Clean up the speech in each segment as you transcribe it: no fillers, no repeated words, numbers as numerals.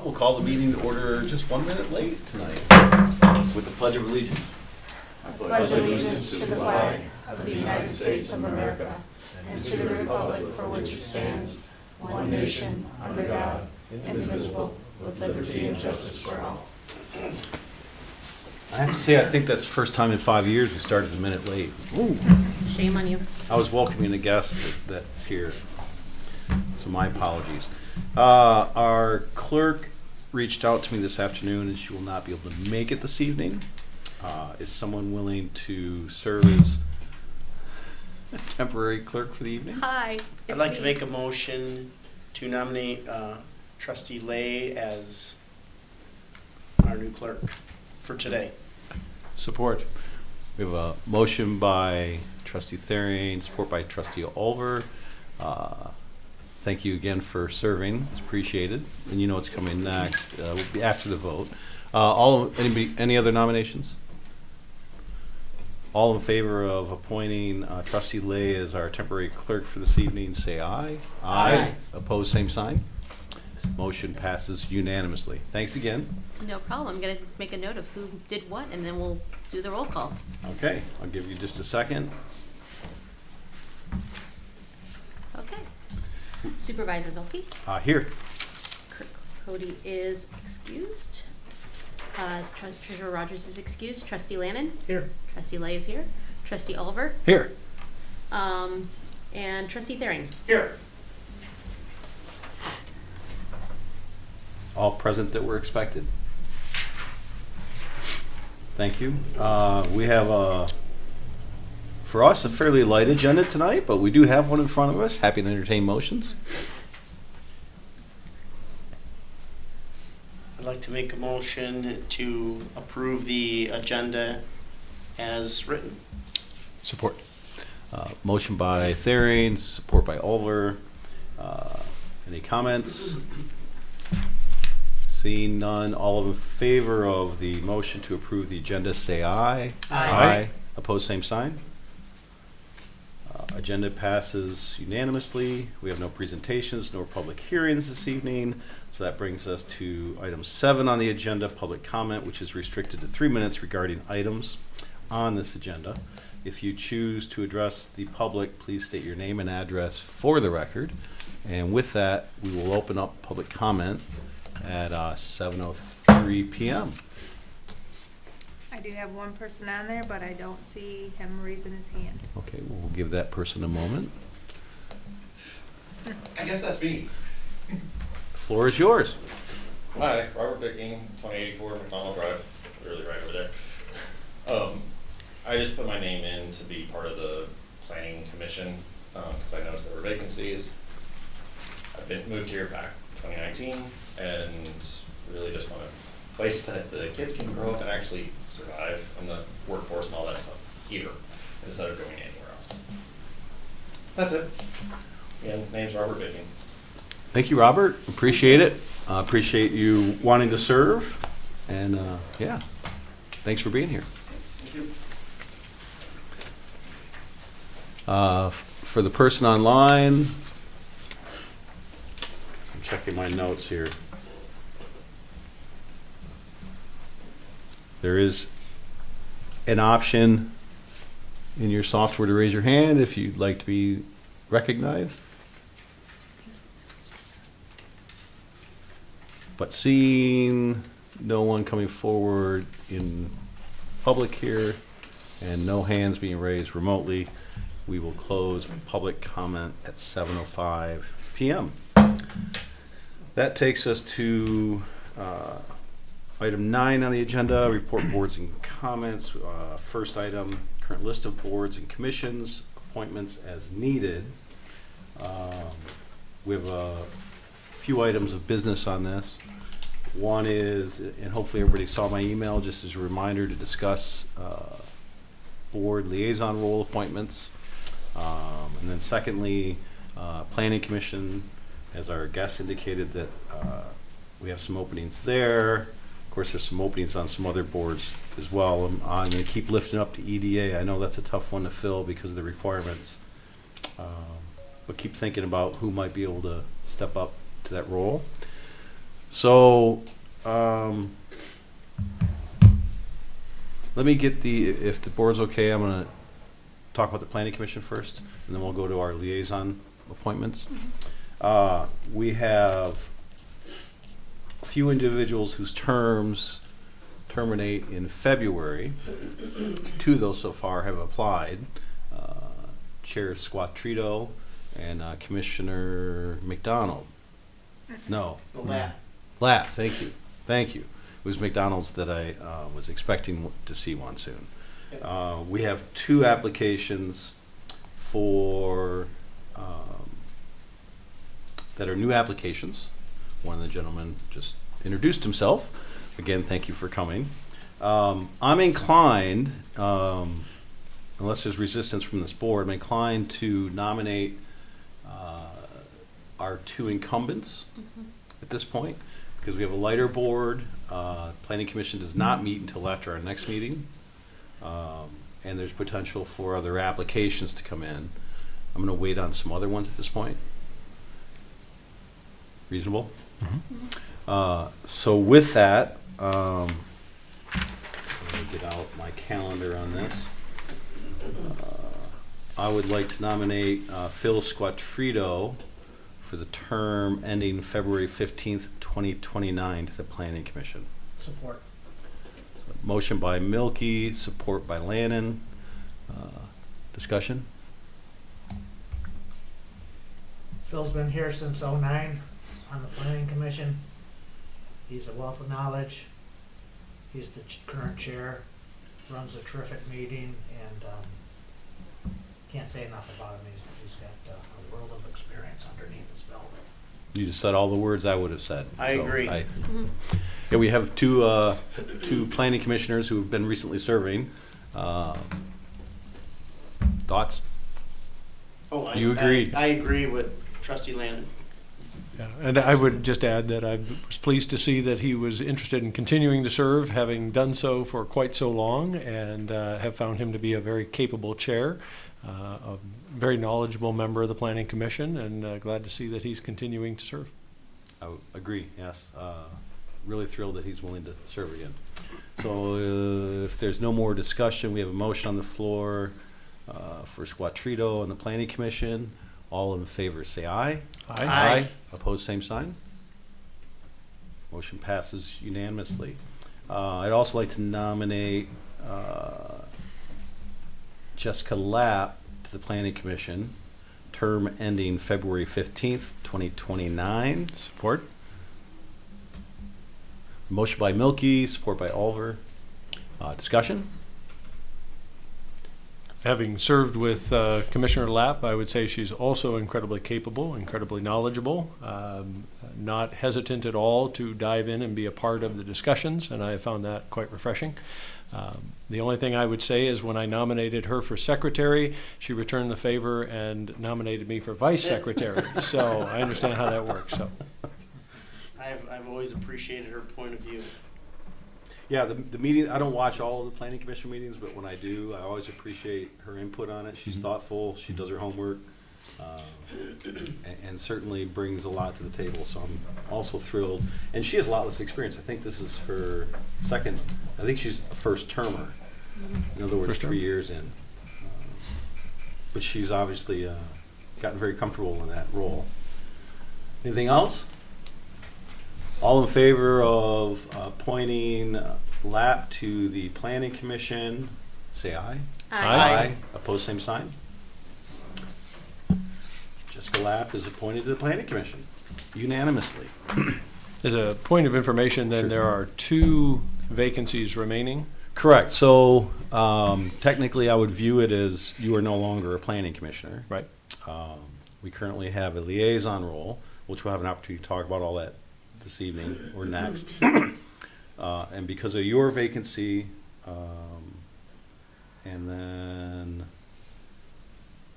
We'll call the meeting to order just 1 minute late tonight with the Pledge of Allegiance. I pledge allegiance to the flag of the United States of America and to the republic for which it stands, one nation, under God, indivisible, with liberty and justice for all. I have to say, I think that's the first time in 5 years we started a minute late. Ooh. Shame on you. I was welcoming a guest that's here, so my apologies. Our clerk reached out to me this afternoon and she will not be able to make it this evening. Is someone willing to serve as temporary clerk for the evening? Hi. I'd like to make a motion to nominate Trustee Lay as our new clerk for today. Support. We have a motion by Trustee Therian, support by Trustee Olver. Thank you again for serving. It's appreciated. And you know what's coming next. Will be after the vote. Any other nominations? All in favor of appointing Trustee Lay as our temporary clerk for this evening, say aye. Aye. Opposed, same sign. Motion passes unanimously. Thanks again. No problem. I'm going to make a note of who did what, and then we'll do the roll call. Okay, I'll give you just a second. Okay. Supervisor Vilke. Here. Cody is excused. Treasurer Rogers is excused. Trustee Lannon. Here. Trustee Lay is here. Trustee Oliver. Here. And Trustee Therian. Here. All present that were expected. Thank you. We have, for us, a fairly light agenda tonight, but we do have one in front of us. Happy to entertain motions. I'd like to make a motion to approve the agenda as written. Support. Motion by Therian, support by Olver. Any comments? Seeing none, all in favor of the motion to approve the agenda, say aye. Aye. Opposed, same sign. Agenda passes unanimously. We have no presentations, nor public hearings this evening. So that brings us to item 7 on the agenda, public comment, which is restricted to 3 minutes regarding items on this agenda. If you choose to address the public, please state your name and address for the record. And with that, we will open up public comment at 7:03 p.m. I do have one person on there, but I don't see him raising his hand. Okay, we'll give that person a moment. I guess that's me. The floor is yours. Hi, Robert Bicking, 2084 McDonald Drive, literally right over there. I just put my name in to be part of the planning commission because I noticed there were vacancies. I've moved here back 2019 and really just want a place that the kids can grow up and actually survive in the workforce and all that stuff here instead of going anywhere else. That's it. Again, name's Robert Bicking. Thank you, Robert. Appreciate it. Appreciate you wanting to serve. And yeah, thanks for being here. Thank you. For the person online, I'm checking my notes here. There is an option in your software to raise your hand if you'd like to be recognized. But seeing no one coming forward in public here and no hands being raised remotely, we will close public comment at 7:05 p.m. That takes us to item 9 on the agenda, report boards and comments. First item, current list of boards and commissions, appointments as needed. We have a few items of business on this. One is, and hopefully everybody saw my email, just as a reminder to discuss board liaison role appointments. And then secondly, Planning Commission, as our guest indicated, that we have some openings there. Of course, there's some openings on some other boards as well. I'm going to keep lifting up the EDA. I know that's a tough one to fill because of the requirements. But keep thinking about who might be able to step up to that role. So, let me get if the board's okay, I'm gonna talk about the planning commission first, and then we'll go to our liaison appointments. We have a few individuals whose terms terminate in February. Two of those so far have applied. Chair Squattrito and Commissioner McDonald. No. Lapp, thank you. It was McDonald's that I was expecting to see one soon. We have two applications that are new applications. One of the gentlemen just introduced himself. Again, thank you for coming. I'm inclined, unless there's resistance from this board, I'm inclined to nominate our two incumbents at this point, because we have a lighter board. Planning Commission does not meet until after our next meeting, and there's potential for other applications to come in. I'm going to wait on some other ones at this point. Reasonable? So with that, let me get out my calendar on this. I would like to nominate Phil Squattrito for the term ending February 15th, 2029 to the Planning Commission. Support. Motion by Milky, support by Lannon. Discussion? Phil's been here since '09 on the planning commission. He's a wealth of knowledge. He's the current chair, runs a terrific meeting, and can't say enough about him. He's got a world of experience underneath his belt. You just said all the words I would have said. I So agree. Yeah, we have two planning commissioners who have been recently serving. Thoughts? Oh, You agreed. I agree with Trustee Landon. Yeah, and I would just add that I was pleased to see that he was interested in continuing to serve, having done so for quite so long, and have found him to be a very capable chair, a very knowledgeable member of the Planning Commission, and glad to see that he's continuing to serve. I would agree, yes. Really thrilled that he's willing to serve again. So if there's no more discussion, we have a motion on the floor for Squattrito on the Planning Commission. All in favor say aye. Aye. Opposed, same sign. Motion passes unanimously. I'd also like to nominate Jessica Lapp to the Planning Commission, term ending February 15th, 2029. Support? Motion by Milky, support by Oliver. Discussion? Having served with Commissioner Lapp, I would say she's also incredibly capable, incredibly knowledgeable, not hesitant at all to dive in and be a part of the discussions, and I have found that quite refreshing. The only thing I would say is when I nominated her for secretary, she returned the favor and nominated me for vice secretary. So I understand how that works. So I've always appreciated her point of view. Yeah, the meeting, I don't watch all of the Planning Commission meetings, but when I do, I always appreciate her input on it. She's thoughtful, she does her homework, and certainly brings a lot to the table, so I'm also thrilled. And she has a lot less experience. I think this is her second, I think she's a first termer. In other words, First term? 3 years in. But she's obviously gotten very comfortable in that role. Anything else? All in favor of appointing Lapp to the Planning Commission, say aye. Aye. Opposed, same sign. Jessica Lapp is appointed to the Planning Commission unanimously. as a point of information, then Sure. there are 2 vacancies remaining. Correct. So technically, I would view it as you are no longer a planning commissioner. Right. We currently have a liaison role, which we'll have an opportunity to talk about all that this evening or next. And because of your vacancy, and then,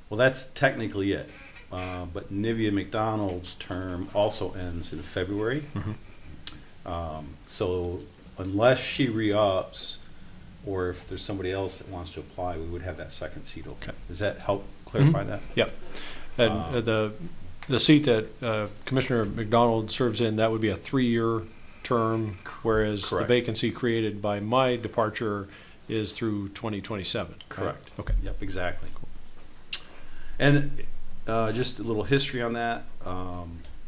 well, that's technically it. But Nivea McDonald's term also ends in February. So unless she re-ups, or if there's somebody else that wants to apply, we would have that second seat open. Okay. Does that help clarify that? Yep. And The seat that Commissioner McDonald serves in, that would be a 3-year term, whereas the Correct. vacancy created by my departure is through 2027. right? Correct. Okay. Yep, exactly. And just a little history on that.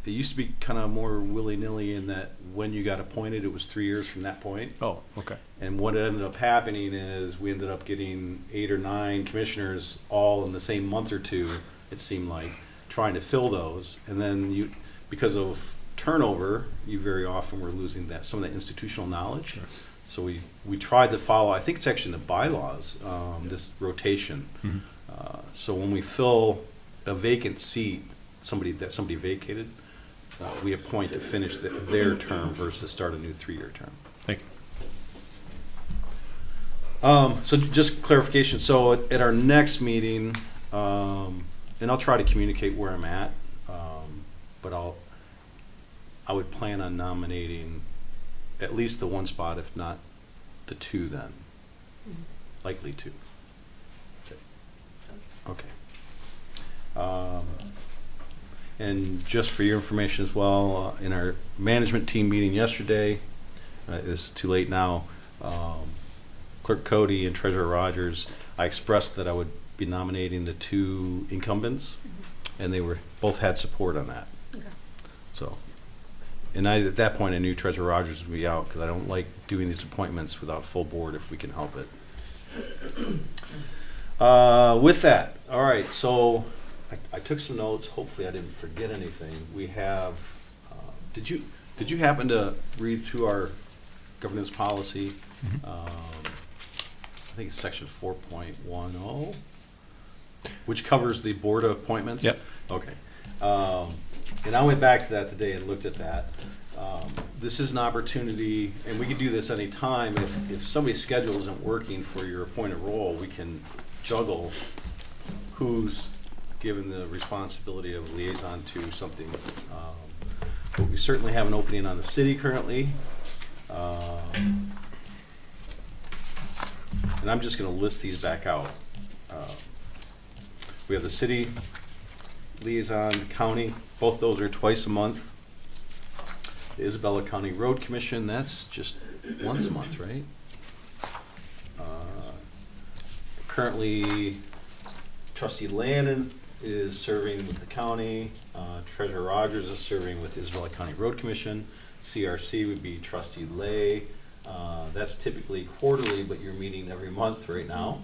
It used to be kind of more willy-nilly in that when you got appointed, it was 3 years from that point. Oh, okay. And what ended up happening is we ended up getting 8 or 9 commissioners all in the same month or two, it seemed like, trying to fill those. And then you, because of turnover, you very often were losing that, some of that institutional knowledge. Sure. So we tried to follow, I think it's actually in the bylaws, this rotation. Mhm. So when we fill a vacant seat, somebody vacated, we appoint to finish their term versus start a new 3-year term. Thank you. So just clarification, so at our next meeting, and I'll try to communicate where I'm at, but I would plan on nominating at least the 1 spot, if not the 2 then. Likely 2. Okay. And just for your information as well, in our management team meeting yesterday, it's too late now, Clerk Cody and Treasurer Rogers, I expressed that I would be nominating the 2 incumbents, and they both had support on that. Okay. So, and at that point, I knew Treasurer Rogers would be out, because I don't like doing these appointments without full board if we can help it. With that, all right, so I took some notes. Hopefully I didn't forget anything. We have, did you happen to read through our governance policy? I think it's section 4.10, which covers the board appointments? Yep. Okay. And I went back to that today and looked at that. This is an opportunity, and we can do this anytime. If somebody's schedule isn't working for your appointed role, we can juggle who's given the responsibility of liaison to something. But we certainly have an opening on the city currently. And I'm just going to list these back out. We have the city liaison, county, both those are twice a month. The Isabella County Road Commission, that's just once a month, right? Currently, Trustee Landon is serving with the county. Treasurer Rogers is serving with the Isabella County Road Commission. CRC would be Trustee Lay. That's typically quarterly, but you're meeting every month right now.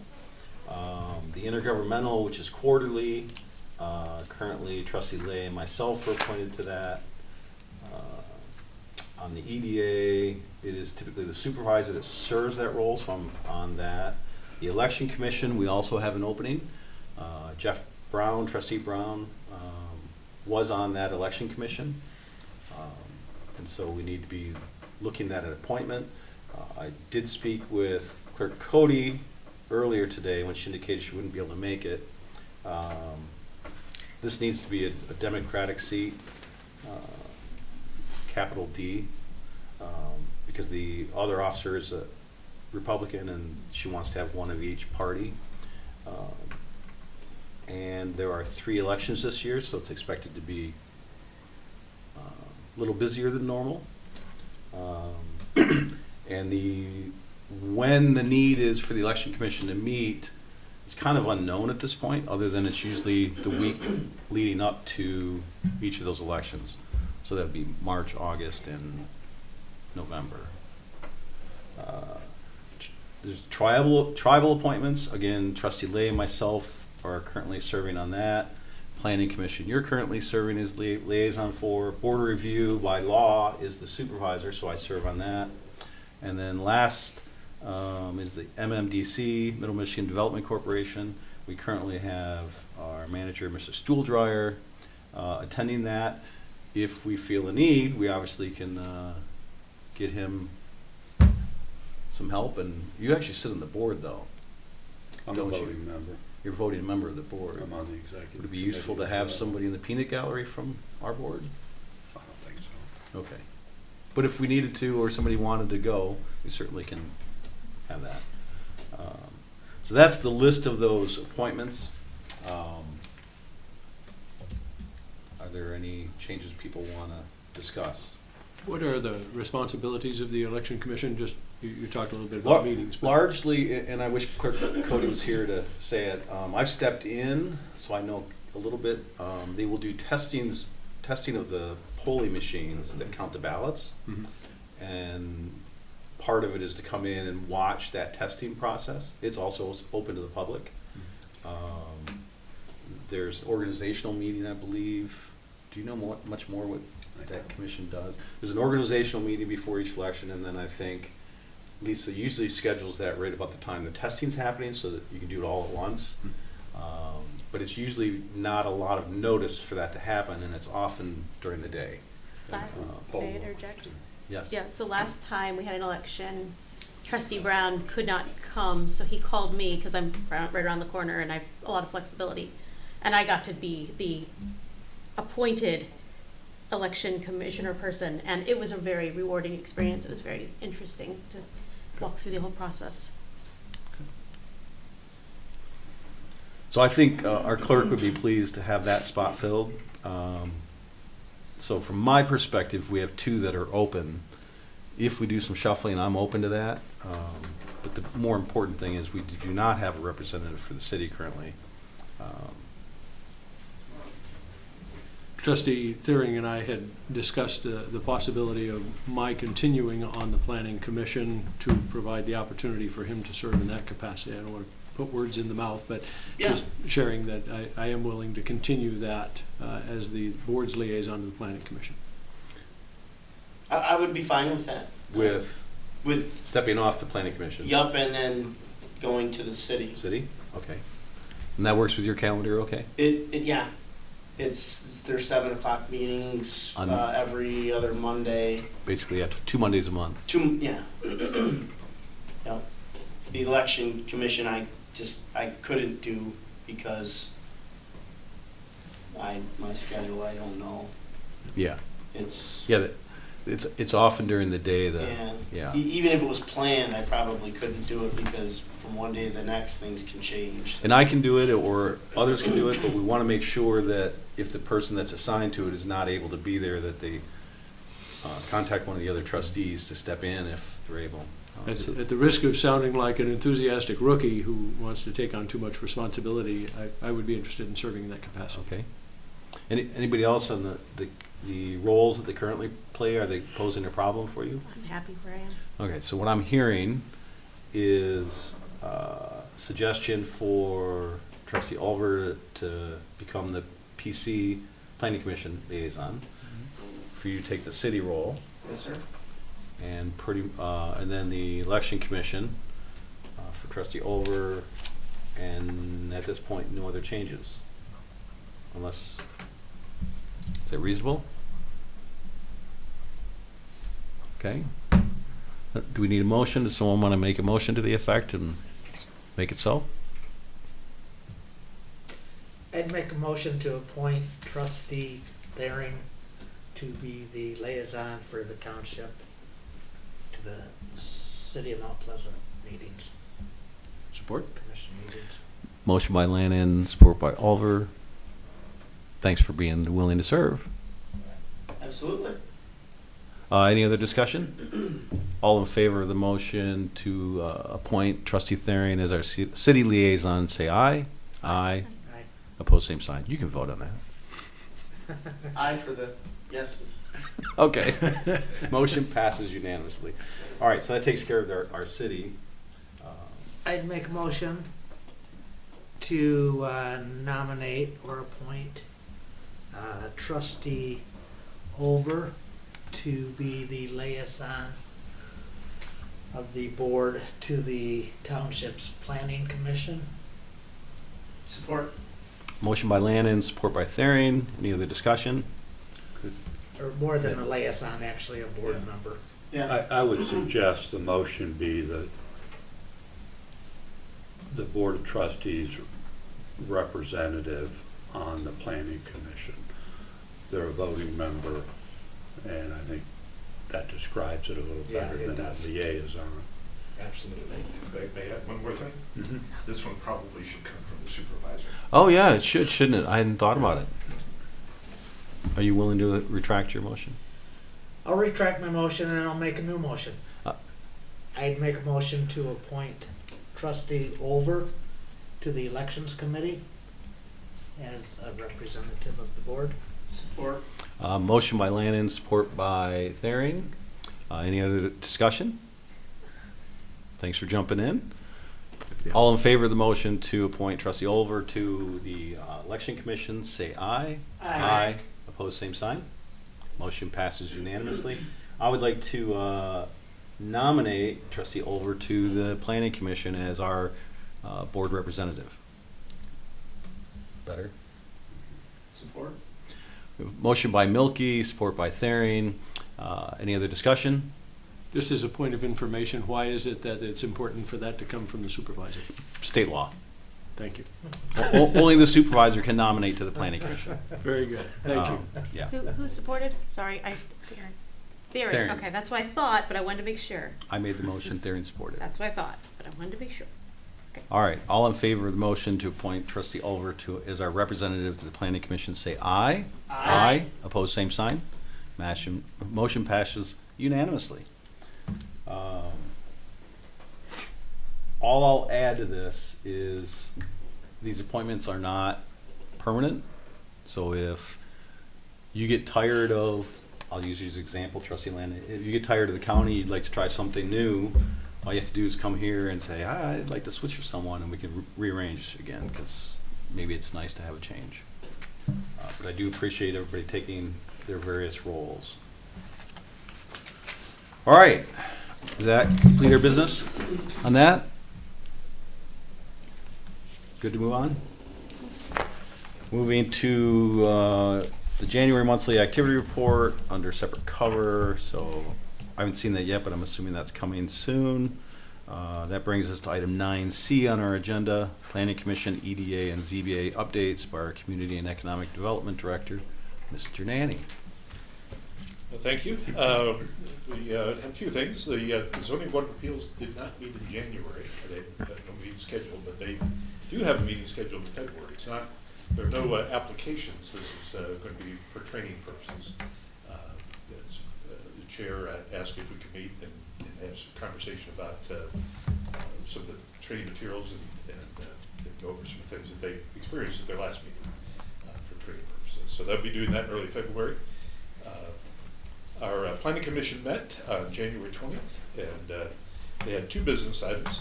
The intergovernmental, which is quarterly, currently Trustee Lay and myself are appointed to that. On the EDA, it is typically the supervisor that serves that role, so I'm on that. The Election Commission, we also have an opening. Jeff Brown, Trustee Brown, was on that Election Commission. And so we need to be looking at an appointment. I did speak with Clerk Cody earlier today when she indicated she wouldn't be able to make it. This needs to be a Democratic seat, capital D, because the other officer is a Republican and she wants to have one of each party. And there are 3 elections this year, so it's expected to be a little busier than normal. And when the need is for the Election Commission to meet, it's kind of unknown at this point, other than it's usually the week leading up to each of those elections. So that would be March, August, and November. There's tribal appointments. Again, Trustee Lay and myself are currently serving on that. Planning Commission, you're currently serving as liaison for. Border Review, by law, is the supervisor, so I serve on that. And then last is the MMDC, Middle Michigan Development Corporation. We currently have our manager, Mr. Stuhldreyer, attending that. If we feel a need, we obviously can get him some help. And you actually sit on the board, though. I'm a don't you? voting member. You're a voting member of the board. I'm on the executive. Would it be useful to have somebody in the peanut gallery from our board? I don't think so. Okay. But if we needed to, or somebody wanted to go, we certainly can have that. So that's the list of those appointments. Are there any changes people want to discuss? What are the responsibilities of the election commission? Just, you talked a little bit Lar- about meetings. but- Largely, and I wish Clerk Cody was here to say it, I've stepped in, so I know a little bit. They will do testing of the polling machines that count the ballots. Mhm. And part of it is to come in and watch that testing process. It's also open to the public. There's an organizational meeting, I believe. Do you know much more what that commission does? There's an organizational meeting before each election, and then I think Lisa usually schedules that right about the time the testing's happening so that you can do it all at once. But it's usually not a lot of notice for that to happen, and it's often during the day. May I interject? Yes? Yeah, so last time we had an election, Trustee Brown could not come, so he called me, because I'm right around the corner and I have a lot of flexibility. And I got to be the appointed election commissioner person, and it was a very rewarding experience. It was very interesting to walk through the whole process. So I think our clerk would be pleased to have that spot filled. So from my perspective, we have two that are open. If we do some shuffling, I'm open to that. But the more important thing is we do not have a representative for the city currently. Trustee Thiering and I had discussed the possibility of my continuing on the planning commission to provide the opportunity for him to serve in that capacity. I don't want to put words in the mouth, but Yeah. just sharing that I am willing to continue that as the board's liaison to the planning commission. I would be fine with that. With With, stepping off the planning commission. yup, and then going to the city. City? Okay. And that works with your calendar, okay? Yeah. It's their 7 o'clock meetings, On- every other Monday. Basically, yeah, 2 Mondays a month. Yeah. Yep. The election commission, I couldn't do because my schedule, I don't know. Yeah. It's, Yeah, it's often during the day that, yeah. yeah. Even if it was planned, I probably couldn't do it because from one day to the next, things can change. And I can do it, or others can do it, but we want to make sure that if the person that's assigned to it is not able to be there, that they contact one of the other trustees to step in if they're able. At the risk of sounding like an enthusiastic rookie who wants to take on too much responsibility, I would be interested in serving in that capacity. Okay. Anybody else on the roles that they currently play, are they posing a problem for you? I'm happy where I am. Okay, so what I'm hearing is suggestion for Trustee Ulver to become the PC Planning Commission liaison, for you to take the city role, Yes, sir. and and then the election commission for Trustee Ulver, and at this point, no other changes. Unless, is that reasonable? Okay. Do we need a motion? Does someone want to make a motion to the effect and make it so? I'd make a motion to appoint Trustee Thiering to be the liaison for the township to the City of Mount Pleasant meetings, Support? commission meetings. Motion by Lannon, support by Ulver. Thanks for being willing to serve. Absolutely. Any other discussion? All in favor of the motion to appoint Trustee Therian as our city liaison, say aye. Aye. Aye. Opposed, same sign. You can vote on that. Aye for the yeses. Okay. Motion passes unanimously. All right, so that takes care of our city. I'd make a motion to nominate or appoint Trustee Over to be the liaison of the board to the township's planning commission. Support. Motion by Lannon, support by Therian. Any other discussion? Or more than a liaison, actually a board member. Yeah. I would suggest the motion be that the Board of Trustees representative on the Planning Commission. They're a voting member, and I think that describes it a little Yeah, better it than a does. liaison. Absolutely. May I add one more thing? This one probably should come from the supervisor. Oh, yeah, it should, shouldn't it? I hadn't thought about it. Are you willing to retract your motion? I'll retract my motion and I'll make a new motion. Uh. I'd make a motion to appoint trustee Olver to the elections committee as a representative of the board. Support. Motion by Lannon, support by Thering. Any other discussion? Thanks for jumping in. All in favor of the motion to appoint trustee Olver to the election commission, say aye. Aye. Opposed, same sign. Motion passes unanimously. I would like to nominate trustee Olver to the planning commission as our board representative. Better? Support. Motion by Milky, support by Thering. Any other discussion? Just as a point of information, why is it that it's important for that to come from the supervisor? State law. Thank you. Only the supervisor can nominate to the planning commission. Very good. Thank you. Yeah. Who supported? Sorry, Theory. Theory. Okay, that's what I thought, but I wanted to make sure. I made the motion, Thering supported. That's what I thought, but I wanted to make sure. All right, all in favor of the motion to appoint trustee Olver as our representative to the planning commission, say aye. Aye. Opposed, same sign. Motion passes unanimously. All I'll add to this is these appointments are not permanent. So if you get tired of, I'll use you as an example, trustee Landon, if you get tired of the county, you'd like to try something new, all you have to do is come here and say, I'd like to switch with someone, and we can rearrange again, because maybe it's nice to have a change. But I do appreciate everybody taking their various roles. All right, does that complete our business on that? Good to move on? Moving to the January monthly activity report under separate cover. So I haven't seen that yet, but I'm assuming that's coming soon. That brings us to item 9C on our agenda, Planning Commission, EDA, and ZBA updates by our Community and Economic Development Director, Mr. Nanny. Well, thank you. We have a few things. The zoning board of appeals did not meet in January. They had no meeting scheduled, but they do have a meeting scheduled in February. It's not, there are no applications. This is going to be for training purposes. The chair asked if we could meet and have some conversation about some of the training materials and go over some things that they experienced at their last meeting for training purposes. So they'll be doing that in early February. Our planning commission met on January 20th, and they had two business items.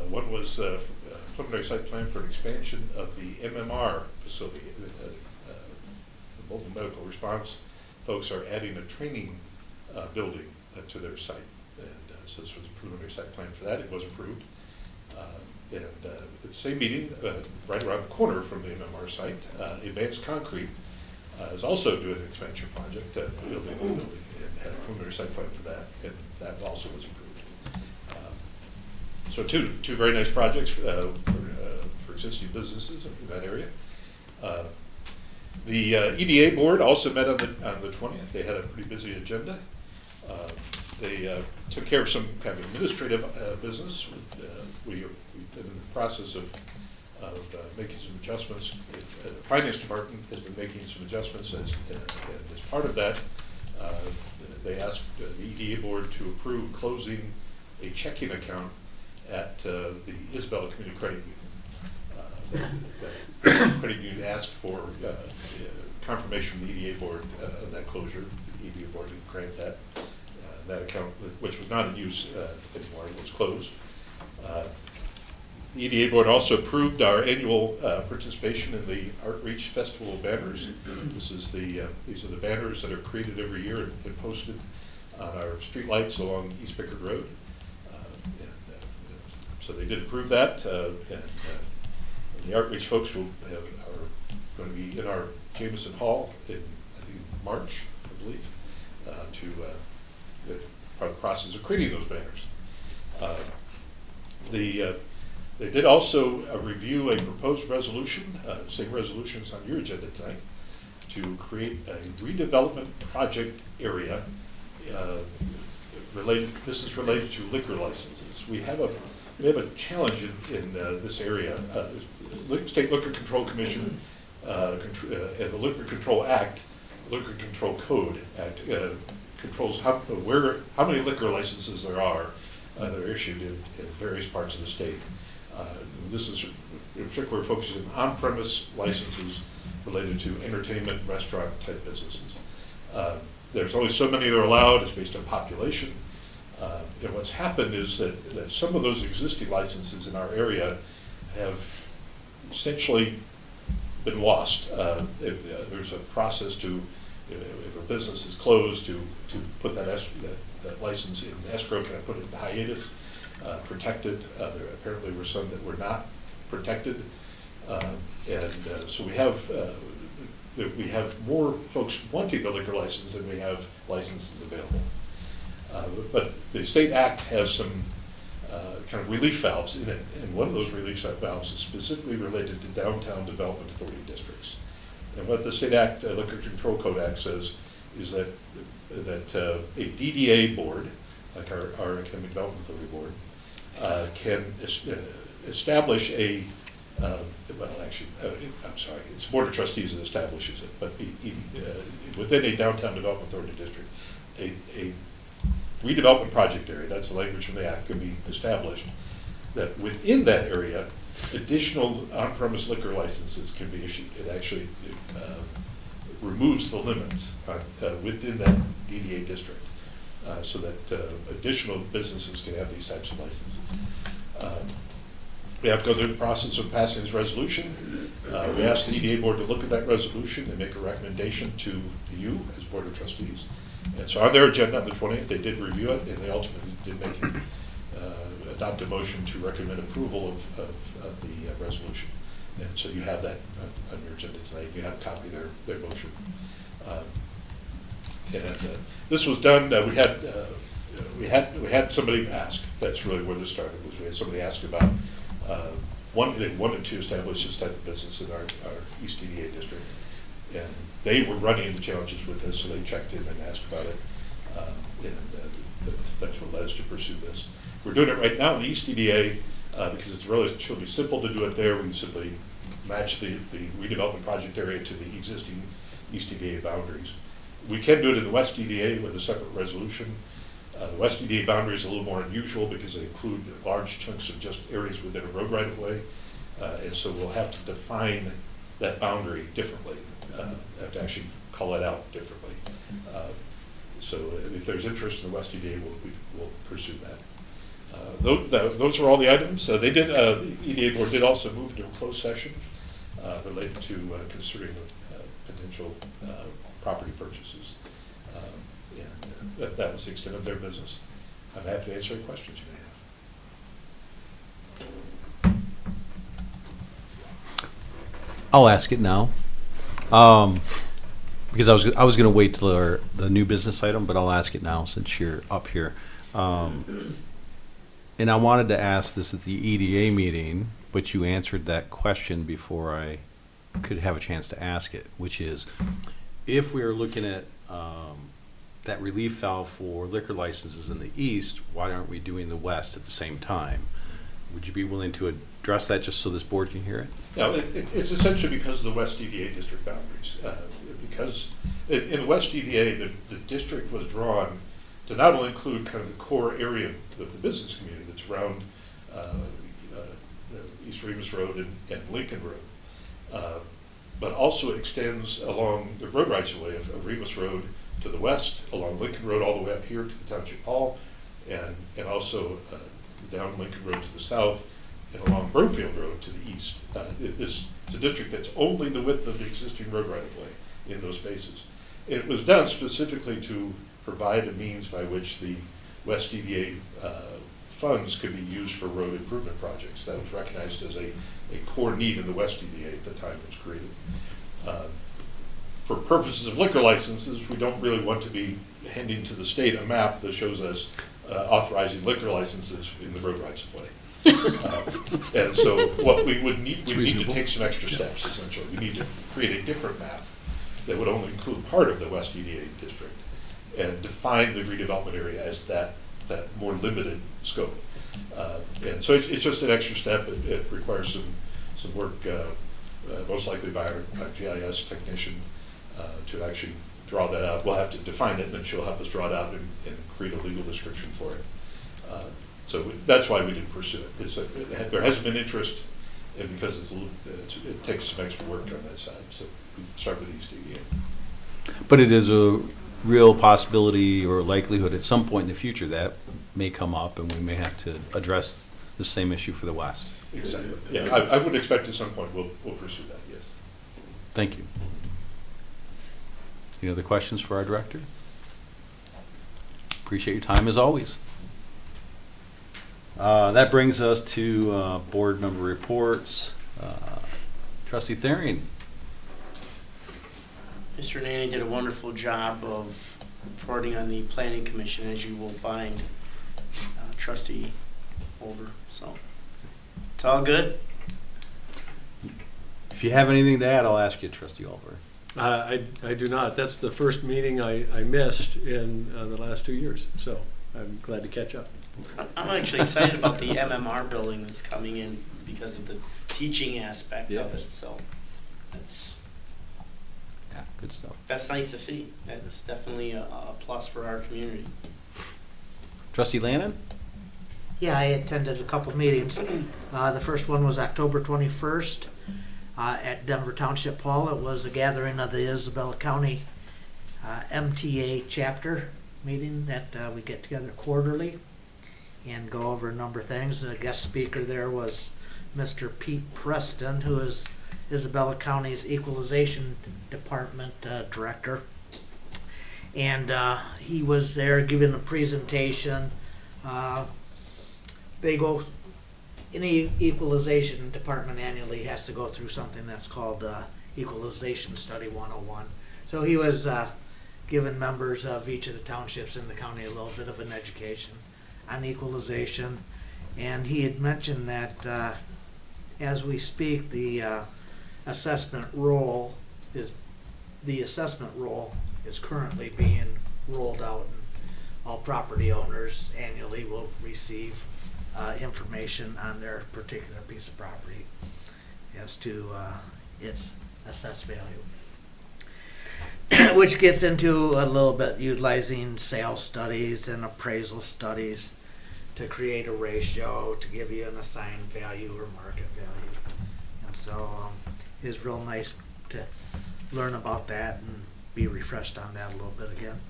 One was a preliminary site plan for an expansion of the MMR facility. The mobile medical response folks are adding a training building to their site, and so this was a preliminary site plan for that. It was approved. And at the same meeting, right around the corner from the MMR site, Advanced Concrete is also doing an expansion project, building and had a preliminary site plan for that, and that also was approved. So two very nice projects for existing businesses in that area. The EDA board also met on the 20th. They had a pretty busy agenda. They took care of some kind of administrative business. We've been in the process of making some adjustments. The finance department has been making some adjustments, and as part of that, they asked the EDA board to approve closing a checking account at the Isabella Community Credit Union. The credit union asked for confirmation from the EDA board of that closure. The EDA board didn't grant that. That account, which was not in use anymore, was closed. The EDA board also approved our annual participation in the Outreach Festival of Banners. These are the banners that are created every year and posted on our streetlights along East Pickard Road. So they did approve that, and the outreach folks are going to be in our Jameson Hall in, I think, March, I believe, part of the process of creating those banners. They did also review a proposed resolution, same resolutions on your agenda tonight, to create a redevelopment project area this is related to liquor licenses. We have a challenge in this area. State Liquor Control Commission and the Liquor Control Act Liquor Control Code Act controls how many liquor licenses there are that are issued in various parts of the state. This is in particular focusing on on-premise licenses related to entertainment, restaurant type businesses. There's only so many that are allowed. It's based on population. And what's happened is that some of those existing licenses in our area have essentially been lost. There's a process to, if a business is closed, to put that license in escrow, kind of put it in hiatus, protected. There apparently were some that were not protected. So we have more folks wanting a liquor license than we have licenses available. But the state act has some kind of relief valves in it, and one of those relief valves is specifically related to downtown development authority districts. And what the state act, Liquor Control Code Act says is that a DDA board, like our Economic Development Authority board, can establish a, I'm sorry, it's Board of Trustees that establishes it, but within a downtown development authority district, a redevelopment project area, that's the language from the act, can be established, that within that area, additional on-premise liquor licenses can be issued. It actually removes the limits within that DDA district, so that additional businesses can have these types of licenses. We have to go through the process of passing this resolution. We asked the EDA board to look at that resolution and make a recommendation to you as Board of Trustees. And so on their agenda on the 20th, they did review it, and they ultimately did make adopt a motion to recommend approval of the resolution. And so you have that on your agenda tonight. You have a copy of their motion. This was done. We had somebody ask. That's really where this started. Was we had somebody ask about they wanted to establish this type of business in our East DDA district, and they were running into challenges with this, so they checked in and asked about it, that's what led us to pursue this. We're doing it right now in the East DDA because it's relatively simple to do it there. We can simply match the redevelopment project area to the existing East DDA boundaries. We can do it in the West DDA with a separate resolution. The West DDA boundary is a little more unusual because they include large chunks of just areas within a road right-of-way, and so we'll have to define that boundary differently. Have to actually call it out differently. So if there's interest in the West EDA, we'll pursue that. Those are all the items. The EDA board did also move to a closed session related to considering potential property purchases. And that was the extent of their business. I'm happy to answer any questions you may have. I'll ask it now. Because I was going to wait till the new business item, but I'll ask it now since you're up here. And I wanted to ask this at the EDA meeting, but you answered that question before I could have a chance to ask it, which is, if we are looking at that relief valve for liquor licenses in the east, why aren't we doing the west at the same time? Would you be willing to address that just so this board can hear it? No, it's essentially because of the West DDA district boundaries. Because in the West DDA, the district was drawn to not only include kind of the core area of the business community that's around East Remus Road and Lincoln Road, but also extends along the road rights-of-way of Remus Road to the west, along Lincoln Road all the way up here to the Township Hall, and also down Lincoln Road to the south, and along Broomfield Road to the east. It's a district that's only the width of the existing road right-of-way in those spaces. And it was done specifically to provide a means by which the West DDA funds could be used for road improvement projects. That was recognized as a core need in the West DDA at the time it was created. For purposes of liquor licenses, we don't really want to be handing to the state a map that shows us authorizing liquor licenses in the road rights-of-way. And so what we need to take some extra steps, essentially. We need to create a different map that would only include part of the West EDA district and define the redevelopment area as that more limited scope. And so it's just an extra step. It requires some work, most likely by our GIS technician, to actually draw that out. We'll have to define it, and then she'll help us draw it out and create a legal description for it. So that's why we didn't pursue it. There hasn't been interest, and because it takes some extra work on that side, so we start with East DEA. But it is a real possibility or likelihood at some point in the future that may come up, and we may have to address the same issue for the West. Exactly. Yeah, I would expect at some point we'll pursue that, yes. Thank you. Any other questions for our director? Appreciate your time as always. That brings us to board member reports. Trustee Therian. Mr. Nanny did a wonderful job of reporting on the planning commission, as you will find, Trustee Holder. So it's all good. If you have anything to add, I'll ask you, Trustee Oliver. I do not. That's the first meeting I missed in the last 2 years, so I'm glad to catch up. I'm actually excited about the MMR building that's coming in because of the teaching aspect of it. So Yeah, good stuff. that's nice to see. That's definitely a plus for our community. Trustee Lannon? Yeah, I attended a couple meetings. The first one was October 21st at Denver Township Hall. It was a gathering of the Isabella County MTA chapter meeting that we get together quarterly and go over a number of things. The guest speaker there was Mr. Pete Preston, who is Isabella County's Equalization Department Director. And he was there giving a presentation. Any equalization department annually has to go through something that's called Equalization Study 101. So he was giving members of each of the townships in the county a little bit of an education on equalization. And he had mentioned that as we speak, the assessment roll is currently being rolled out, and all property owners annually will receive information on their particular piece of property as to its assessed value. Which gets into a little bit utilizing sales studies and appraisal studies to create a ratio to give you an assigned value or market value. And so it's real nice to learn about that and be refreshed on that a little bit again.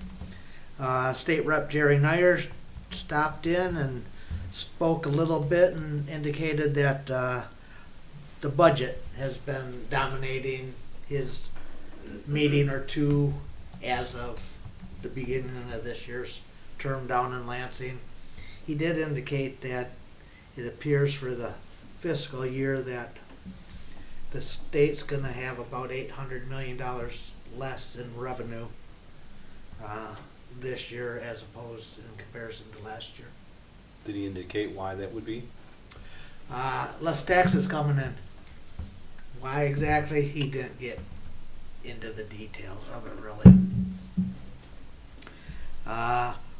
State Rep Jerry Nyer stopped in and spoke a little bit and indicated that the budget has been dominating his meeting or two as of the beginning of this year's term down in Lansing. He did indicate that it appears for the fiscal year that the state's going to have about $800 million less in revenue this year as opposed in comparison to last year. Did he indicate why that would be? Less taxes coming in. Why exactly? He didn't get into the details of it really.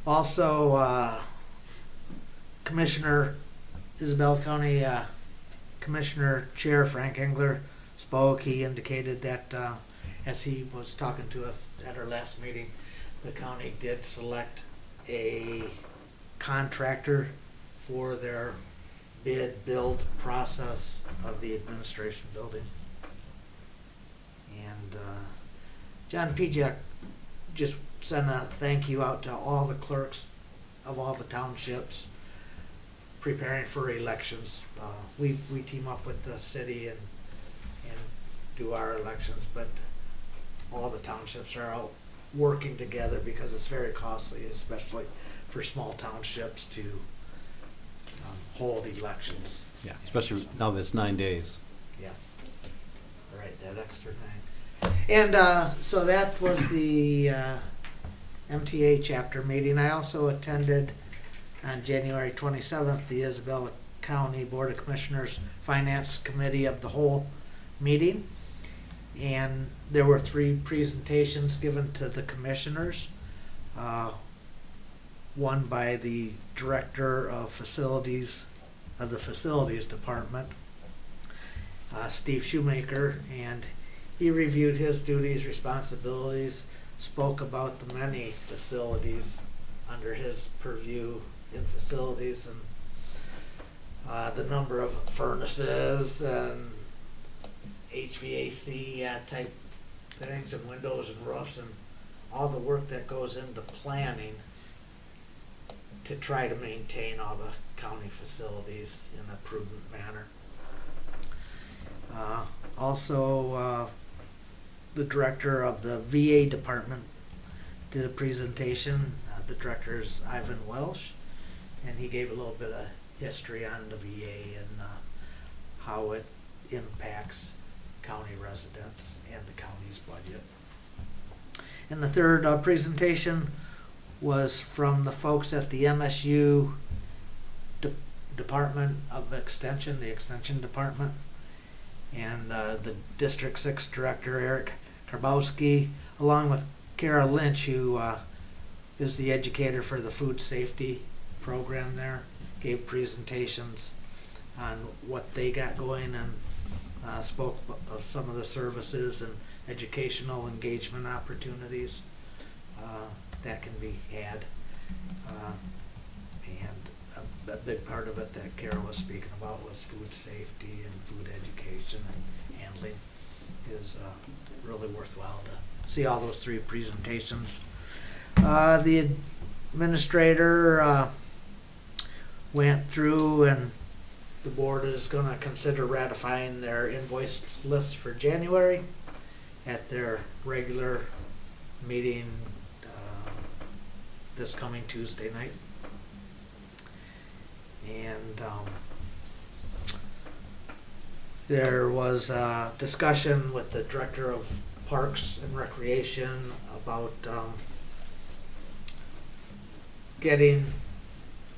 Also, Commissioner Isabella County Commissioner Chair Frank Engler spoke. He indicated that as he was talking to us at our last meeting, the county did select a contractor for their build process of the administration building. And John Pijak just sent a thank you out to all the clerks of all the townships preparing for elections. We team up with the city and do our elections, but all the townships are out working together because it's very costly, especially for small townships to hold elections. Yeah, especially now that it's 9 days. Yes. Right, that extra thing. And so that was the MTA chapter meeting. I also attended on January 27th the Isabella County Board of Commissioners Finance Committee of the Whole meeting. And there were 3 presentations given to the commissioners. One by the Director of Facilities of the Facilities Department, Steve Shoemaker, and he reviewed his duties, responsibilities, spoke about the many facilities under his purview in facilities and the number of furnaces and HVAC type things and windows and roofs and all the work that goes into planning to try to maintain all the county facilities in a prudent manner. Also, the director of the VA department did a presentation. The director is Ivan Welsh, and he gave a little bit of history on the VA and how it impacts county residents and the county's budget. And the third presentation was from the folks at the MSU Department of Extension, the Extension Department, and the District 6 Director, Eric Karbowski, along with Kara Lynch, who is the educator for the food safety program there, gave presentations on what they got going and spoke of some of the services and educational engagement opportunities that can be had. And a big part of it that Kara was speaking about was food safety and food education and handling is really worthwhile to see all those three presentations. The administrator went through and the board is going to consider ratifying their invoice list for January at their regular meeting this coming Tuesday night. And there was a discussion with the director of Parks and Recreation about getting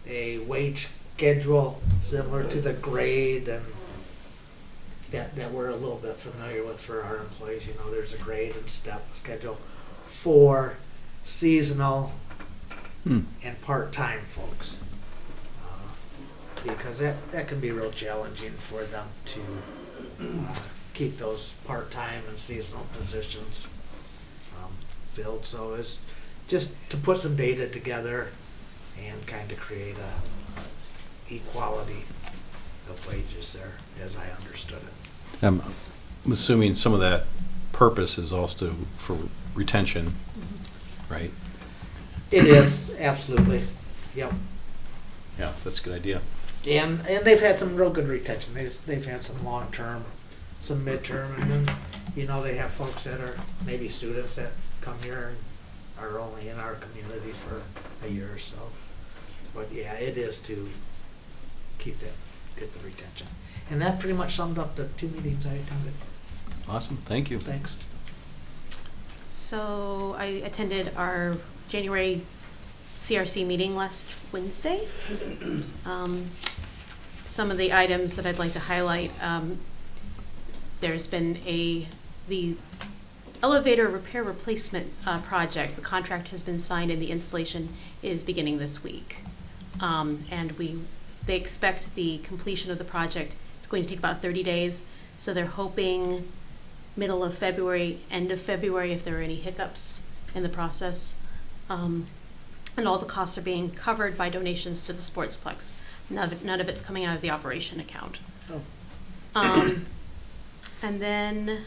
a wage schedule similar to the grade and that we're a little bit familiar with for our employees. You know, there's a grade and step schedule for seasonal and part-time folks. Because that can be real challenging for them to keep those part-time and seasonal positions filled. So it's just to put some data together and kind of create a equality of wages there, as I understood it. I'm assuming some of that purpose is also for retention, right? It is, absolutely. Yep. Yeah, that's a good idea. And they've had some real good retention. They've had some long-term, some midterm, and then, you know, they have folks that are maybe students that come here and are only in our community for a year or so. But yeah, it is to get the retention. And that pretty much summed up the 2 meetings I attended. Awesome, thank you. Thanks. So I attended our January CRC meeting last Wednesday. Some of the items that I'd like to highlight, there's been the elevator repair replacement project. The contract has been signed and the installation is beginning this week. And they expect the completion of the project. It's going to take about 30 days. So they're hoping middle of February, end of February, if there are any hiccups in the process. And all the costs are being covered by donations to the Sportsplex. None of it's coming out of the operation account. Oh. And then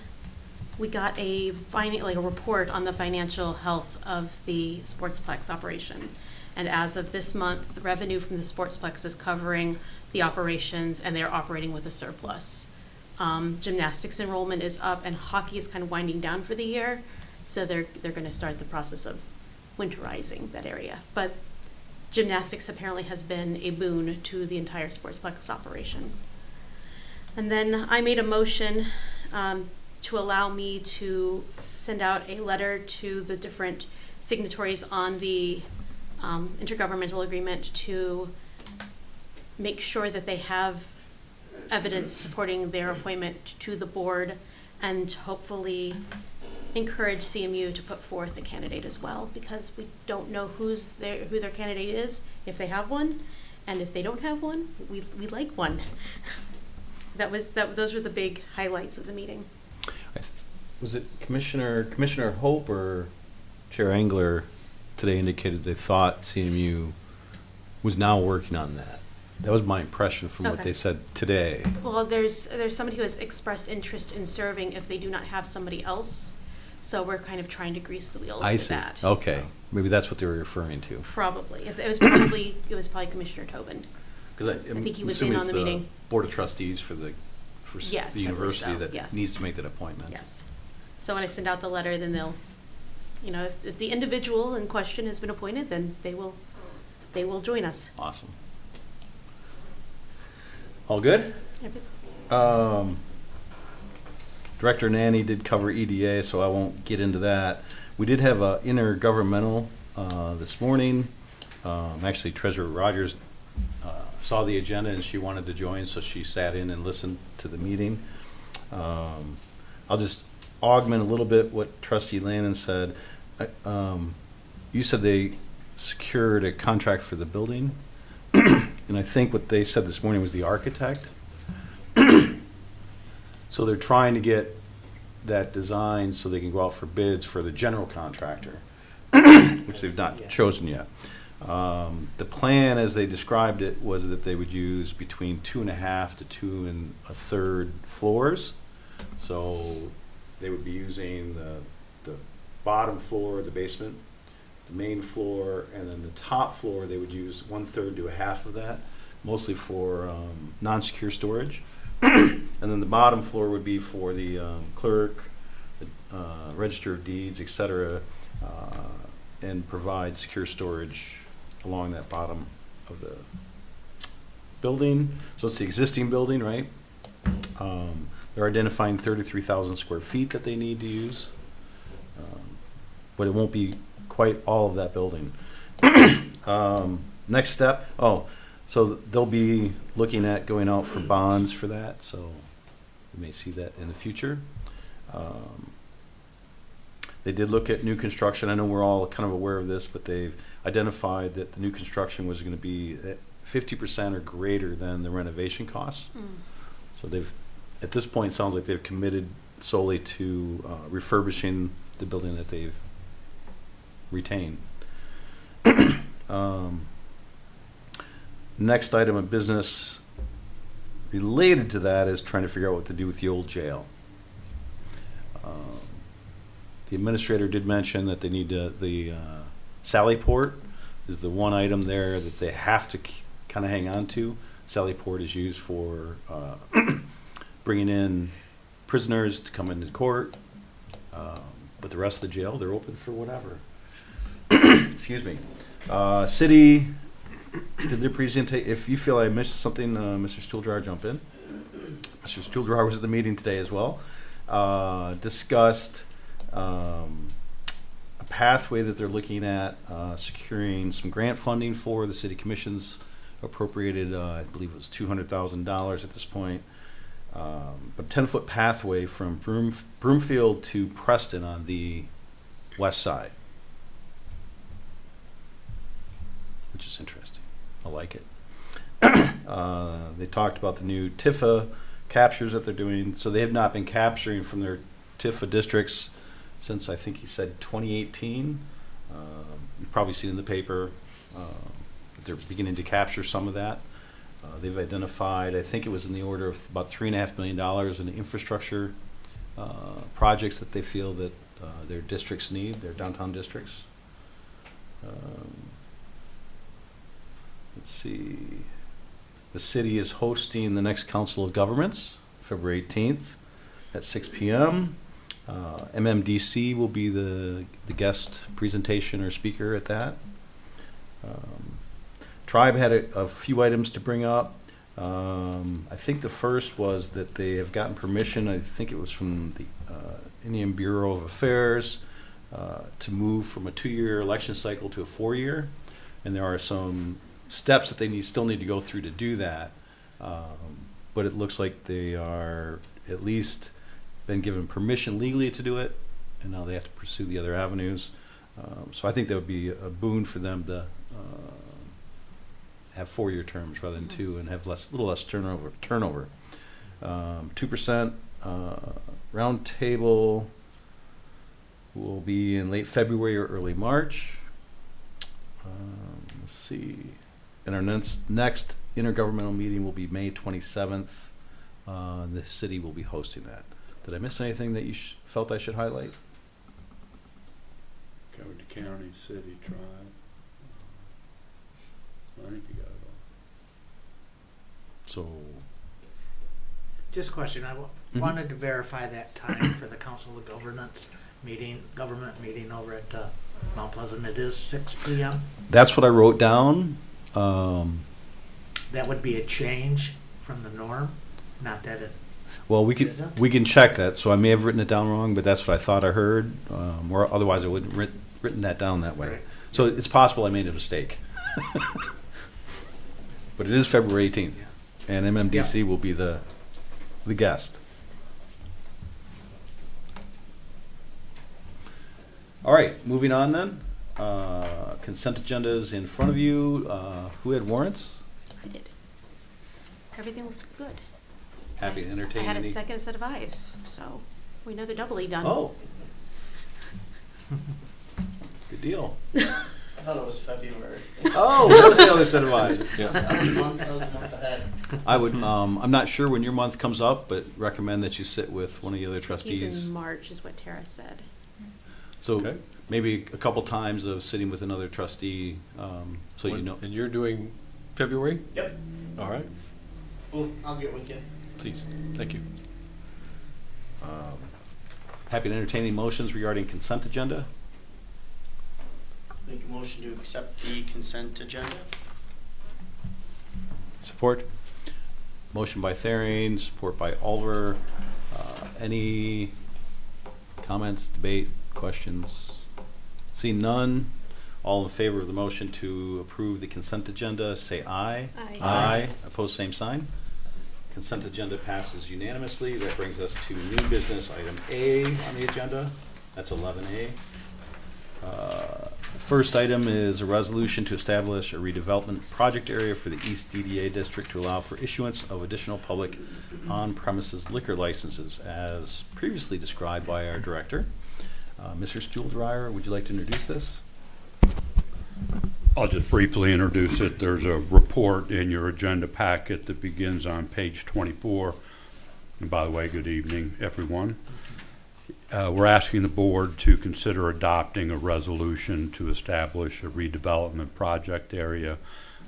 we got a report on the financial health of the Sportsplex operation. And as of this month, the revenue from the Sportsplex is covering the operations, and they're operating with a surplus. Gymnastics enrollment is up, and hockey is kind of winding down for the year, so they're going to start the process of winterizing that area. But gymnastics apparently has been a boon to the entire Sportsplex operation. And then I made a motion to allow me to send out a letter to the different signatories on the intergovernmental agreement to make sure that they have evidence supporting their appointment to the board, and hopefully encourage CMU to put forth a candidate as well, because we don't know who their candidate is, if they have one, and if they don't have one, we like one. Those were the big highlights of the meeting. Was it Commissioner Hope or Chair Engler today indicated they thought CMU was now working on that. That was my impression from what Okay. they said today. Well, there's somebody who has expressed interest in serving if they do not have somebody else. So we're kind of trying to grease the wheels I with see. that. Okay, so. maybe that's what they were referring to. Probably. If it was probably Commissioner Tobin. Because I think he was assuming in it's on the the meeting. Board of Trustees for Yes, the I believe university so, that yes. needs to make that appointment. Yes. So when I send out the letter, then they'll, if the individual in question has been appointed, then they will join us. Awesome. All good? Director Nanny did cover EDA, so I won't get into that. We did have a intergovernmental this morning. Actually, Treasurer Rogers saw the agenda and she wanted to join, so she sat in and listened to the meeting. I'll just augment a little bit what Trustee Lannon said. You said they secured a contract for the building, and I think what they said this morning was the architect. So they're trying to get that design so they can go out for bids for the general contractor, which they've not chosen yet. The plan, as they described it, was that they would use between 2.5 to 2 1/3 floors. So they would be using the bottom floor, the basement, the main floor, and then the top floor, they would use 1/3 to 1/2 of that, mostly for non-secure storage. And then the bottom floor would be for the clerk, the register of deeds, et cetera, and provide secure storage along that bottom of the building. So it's the existing building, right? They're identifying 33,000 square feet that they need to use, but it won't be quite all of that building. Next step, so they'll be looking at going out for bonds for that, so you may see that in the future. They did look at new construction. I know we're all kind of aware of this, but they've identified that the new construction was going to be at 50% or greater than the renovation costs. So they've, at this point, it sounds like they've committed solely to refurbishing the building that they've retained. Next item of business related to that is trying to figure out what to do with the old jail. The administrator did mention that they need the Sallyport is the one item there that they have to kind of hang on to. Sallyport is used for bringing in prisoners to come into court, but the rest of the jail, they're open for whatever. Excuse me. City did their presentation. If you feel I missed something, Mr. Stuhljar, jump in. Mr. Stuhljar was at the meeting today as well. Discussed a pathway that they're looking at securing some grant funding for. The city commission's appropriated, I believe it was $200,000 at this point. But 10-foot pathway from Broomfield to Preston on the west side, which is interesting. I like it. They talked about the new TIFA captures that they're doing. So they have not been capturing from their TIFA districts since, I think he said, 2018. You've probably seen in the paper that they're beginning to capture some of that. They've identified, I think it was in the order of about $3.5 million in infrastructure projects that they feel that their districts need, their downtown districts. Let's see. The city is hosting the next Council of Governments, February 18th at 6 p.m. MMDC will be the guest presentation or speaker at that. Tribe had a few items to bring up. I think the first was that they have gotten permission, I think it was from the Indian Bureau of Affairs, to move from a 2-year election cycle to a 4-year. And there are some steps that they still need to go through to do that. But it looks like they are at least been given permission legally to do it, and now they have to pursue the other avenues. So I think that would be a boon for them to have 4-year terms rather than 2, and have a little less turnover. 2% round table will be in late February or early March. Let's see. And our next intergovernmental meeting will be May 27th. The city will be hosting that. Did I miss anything that you felt I should highlight? Covered the county, city, tribe. I think you got it all. So, Just a question, I wanted to verify that time for the Council of Governance meeting, government meeting over at Mount Pleasant. It is 6 PM. that's what I wrote down. That would be a change from the norm, not that it, Well, Is it? we can check that, so I may have written it down wrong, but that's what I thought I heard, or otherwise I wouldn't written that down that way. Right. So it's possible I made a mistake. But it is February 18th, and MMDC will be the guest. All right, moving on then. Consent agenda is in front of you. Who had warrants? I did. Everything looks good. Happy to entertain I had a any- second set of eyes, so we know they're doubly done. Oh. Good deal. I thought it was February. Oh, what was the other set of eyes? I was a month ahead. I would, I'm not sure when your month comes up, but recommend that you sit with one of the other He's trustees. in March is what Tara said. So Okay. maybe a couple times of sitting with another trustee, so you When- know. And you're doing February? Yep. All right, Well, I'll get with you. please, thank you. Happy to entertain any motions regarding consent agenda. Make a motion to accept the consent agenda. Support? Motion by Thering, support by Oliver. Any comments, debate, questions? Seeing none, all in favor of the motion to approve the consent agenda, say aye. Aye. Aye. Opposed, same sign. Consent agenda passes unanimously. That brings us to new business, item A on the agenda. That's 11A. First item is a resolution to establish a redevelopment project area for the East DDA district to allow for issuance of additional public on-premises liquor licenses, as previously described by our director. Mr. Stuhldreher, would you like to introduce this? I'll just briefly introduce it. There's a report in your agenda packet that begins on page 24. And by the way, good evening, everyone. We're asking the board to consider adopting a resolution to establish a redevelopment project area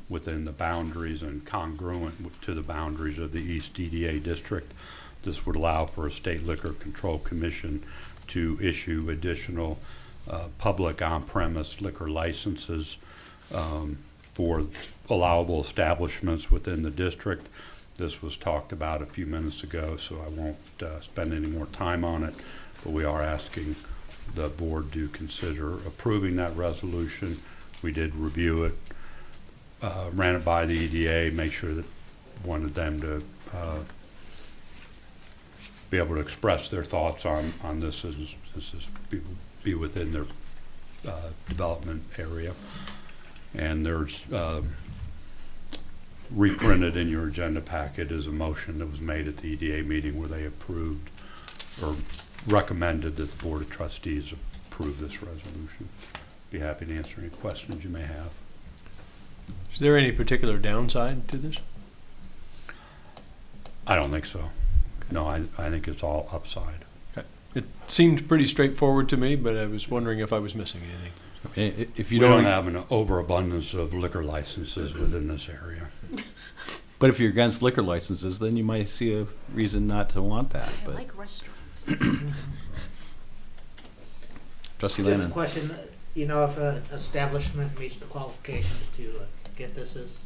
within the boundaries and congruent to the boundaries of the East DDA district. This would allow for a state liquor control commission to issue additional public on-premise liquor licenses for allowable establishments within the district. This was talked about a few minutes ago, so I won't spend any more time on it, but we are asking the board to consider approving that resolution. We did review it, ran it by the EDA, make sure that wanted them to be able to express their thoughts on this as this is be within their development area. And there's reprinted in your agenda packet is a motion that was made at the EDA meeting where they approved or recommended that the Board of Trustees approve this resolution. Be happy to answer any questions you may have. Is there any particular downside to this? I don't think so. No, I think it's all upside. Okay. It seemed pretty straightforward to me, but I was wondering if I was missing anything. If We you don't have an overabundance of liquor licenses within this area. But if you're against liquor licenses, then you might see a reason not to want that, I but. like restaurants. Trustee just a Lannon. question, you know, if an establishment meets the qualifications to get this, is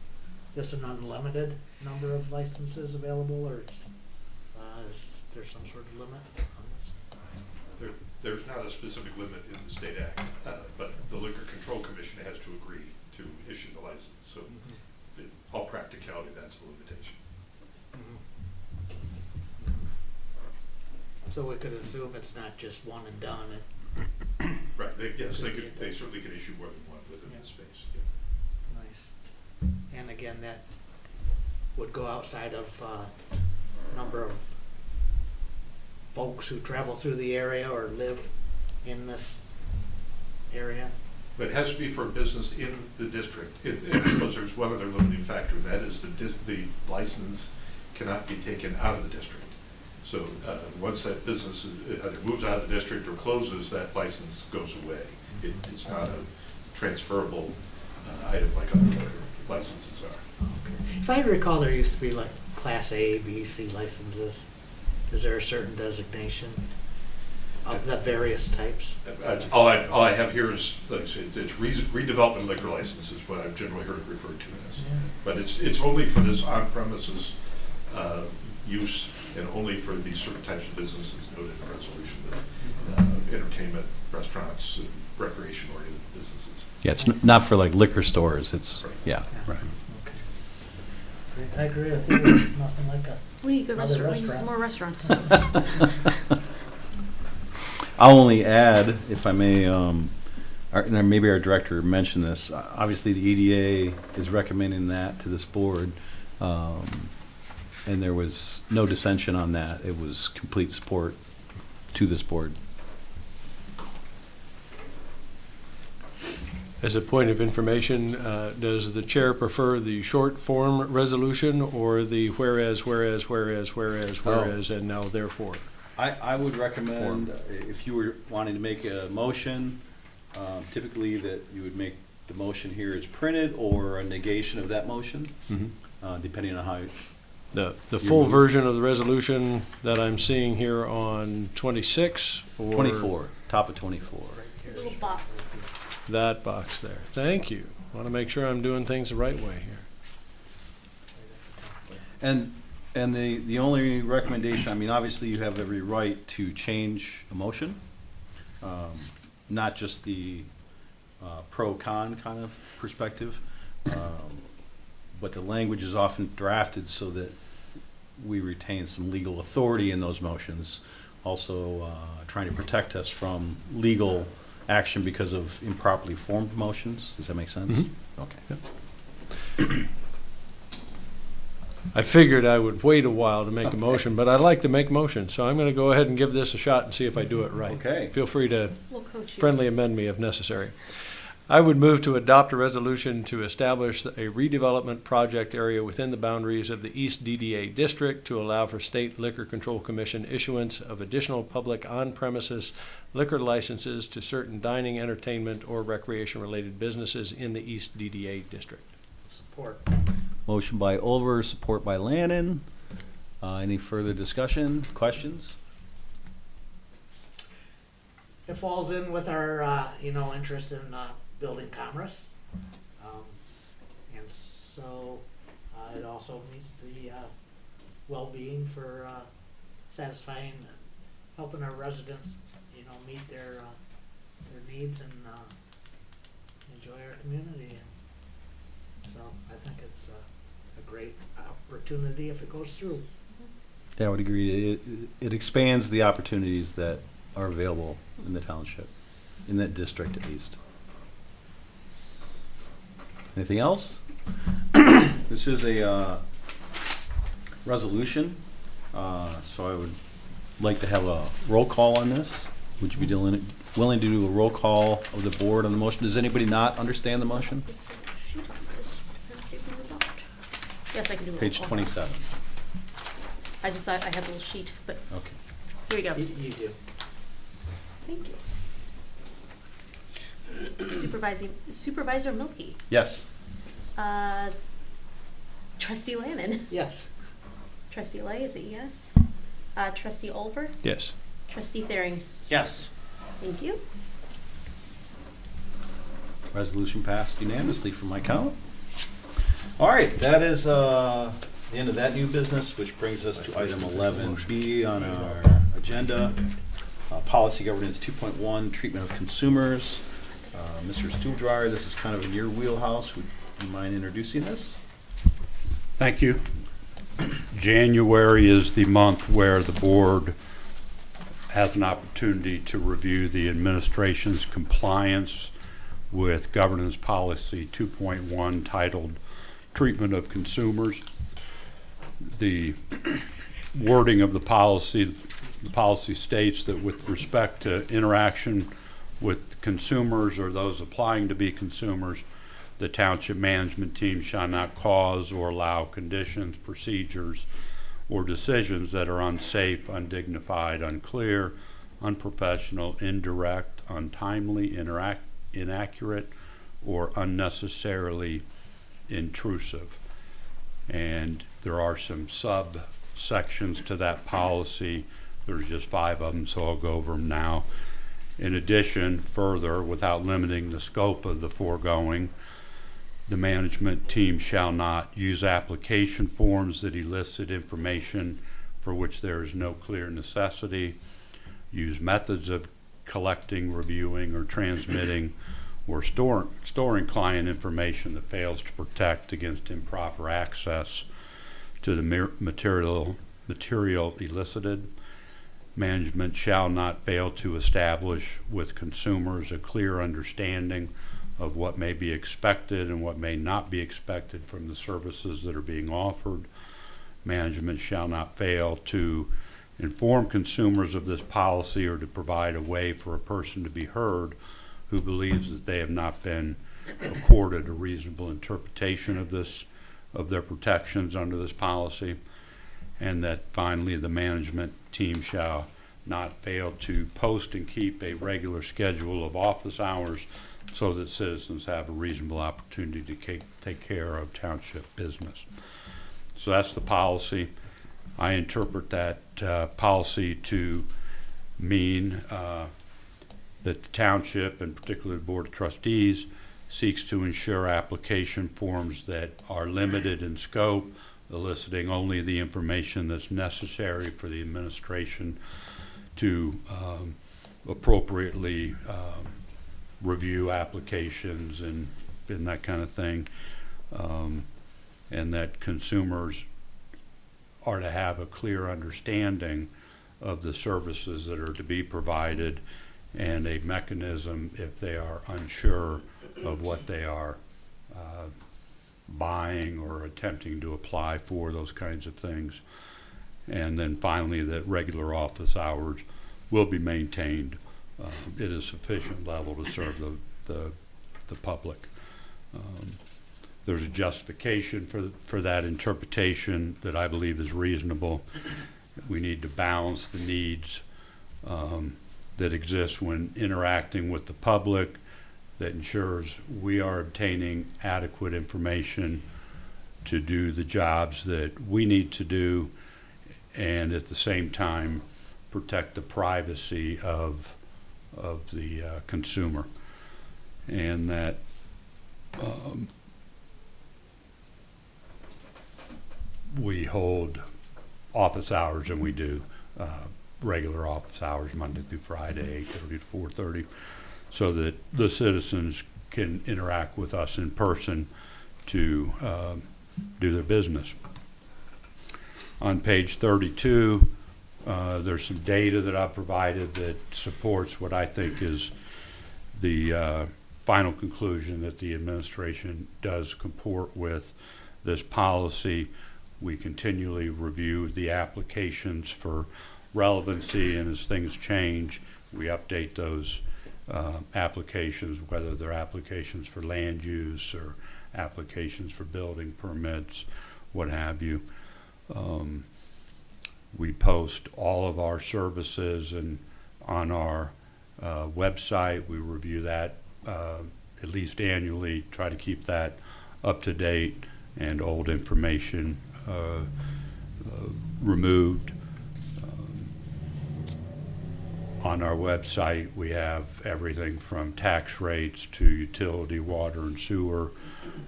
this an unlimited number of licenses available, or is there some sort of limit on this? There's not a specific limit in the state act, but the Liquor Control Commission has to agree to issue the license. So in all practicality, that's the limitation. So we could assume it's not just one and done, Right, yes, they certainly can issue more than one within the space. nice. And again, that would go outside of number of folks who travel through the area or live in this area? But it has to be for a business in the district. And I suppose there's one other limiting factor, and that is the license cannot be taken out of the district. So once that business either moves out of the district or closes, that license goes away. It's not a transferable item like other liquor licenses are. If I recall, there used to be like Class A, B, C licenses. Is there a certain designation of the various types? All I have here is, like I said, it's redevelopment liquor license is what I've generally heard it referred to as. Yeah. But it's only for this on-premises use and only for these certain types of businesses noted in the resolution, entertainment, restaurants, and recreation-oriented businesses. Yeah, it's not for like liquor stores, it's, Right. yeah. Right. Okay. Great. I agree with you. There's nothing like a. We need good Another restaurants. We need some restaurant. more restaurants. I'll only add, if I may, and maybe our director mentioned this, obviously the EDA is recommending that to this board, and there was no dissension on that. It was complete support to this board. As a point of information, does the chair prefer the short form resolution or the whereas, and now therefore? I would recommend, if you were wanting to make a motion, typically that you would make the motion here as printed or a negation of that motion, depending on how. The full version of the resolution that I'm seeing here on 26 or? 24, top of 24. There's a little box. That box there. Thank you. Want to make sure I'm doing things the right way here. And the only recommendation, I mean, obviously you have every right to change a motion, not just the pro-con kind of perspective, but the language is often drafted so that we retain some legal authority in those motions, also trying to protect us from legal action because of improperly formed motions. Does that make sense? Okay. I figured I would wait a while to make a motion, but I like to make motions, so I'm going to go ahead and give this a shot and see if I do it right. Okay. Feel free to We'll coach you. friendly amend me if necessary. I would move to adopt a resolution to establish a redevelopment project area within the boundaries of the East DDA district to allow for State Liquor Control Commission issuance of additional public on-premises liquor licenses to certain dining, entertainment, or recreation-related businesses in the East DDA district. Support. Motion by Olver, support by Lannon. Any further discussion, questions? It falls in with our, interest in building commerce. And so it also meets the well-being for satisfying, helping our residents, meet their needs and enjoy our community. And so I think it's a great opportunity if it goes through. Yeah, I would agree. It expands the opportunities that are available in the township, in that district at least. Anything else? This is a resolution, so I would like to have a roll call on this. Would you be willing to do a roll call of the board on the motion? Does anybody not understand the motion? Yes, I can do it. Page 27. I just thought I had a little sheet, but Okay. here we go. You do. Thank you. Supervisor Milky. Yes. Trustee Lannon. Yes. Trustee Lay, is it yes? Trustee Olver. Yes. Trustee Thering. Yes. Thank you. Resolution passed unanimously from my count. All right, that is the end of that new business, which brings us to item 11B on our agenda. Policy Governance 2.1, Treatment of Consumers. Mr. Stuhldreher, this is kind of in your wheelhouse. Would you mind introducing this? Thank you. January is the month where the board has an opportunity to review the administration's compliance with Governance Policy 2.1 titled Treatment of Consumers. The wording of the policy The policy states that with respect to interaction with consumers or those applying to be consumers, the township management team shall not cause or allow conditions, procedures, or decisions that are unsafe, undignified, unclear, unprofessional, indirect, untimely, inaccurate, or unnecessarily intrusive. And there are some subsections to that policy. There's just 5 of them, so I'll go over them now. In addition, further, without limiting the scope of the foregoing, the management team shall not use application forms that elicit information for which there is no clear necessity, use methods of collecting, reviewing, or transmitting, or storing client information that fails to protect against improper access to the material elicited. Management shall not fail to establish with consumers a clear understanding of what may be expected and what may not be expected from the services that are being offered. Management shall not fail to inform consumers of this policy or to provide a way for a person to be heard who believes that they have not been accorded a reasonable interpretation of their protections under this policy. And that finally the management team shall not fail to post and keep a regular schedule of office hours so that citizens have a reasonable opportunity to take care of township business. So that's the policy. I interpret that policy to mean that the township, and particularly the Board of Trustees, seeks to ensure application forms that are limited in scope, eliciting only the information that's necessary for the administration to appropriately review applications and that kind of thing, and that consumers are to have a clear understanding of the services that are to be provided and a mechanism if they are unsure of what they are buying or attempting to apply for, those kinds of things. And then finally, that regular office hours will be maintained at a sufficient level to serve the public. There's a justification for that interpretation that I believe is reasonable. We need to balance the needs that exist when interacting with the public, that ensures we are obtaining adequate information to do the jobs that we need to do, and at the same time protect the privacy of the consumer. And that we hold office hours, and we do regular office hours Monday through Friday, 8:30 to 4:30, so that the citizens can interact with us in person to do their business. On page 32, there's some data that I've provided that supports what I think is the final conclusion that the administration does comport with this policy. We continually review the applications for relevancy, and as things change, we update those applications, whether they're applications for land use or applications for building permits, what have you. We post all of our services and on our website. We review that at least annually, try to keep that up to date and old information removed. On our website, we have everything from tax rates to utility, water, and sewer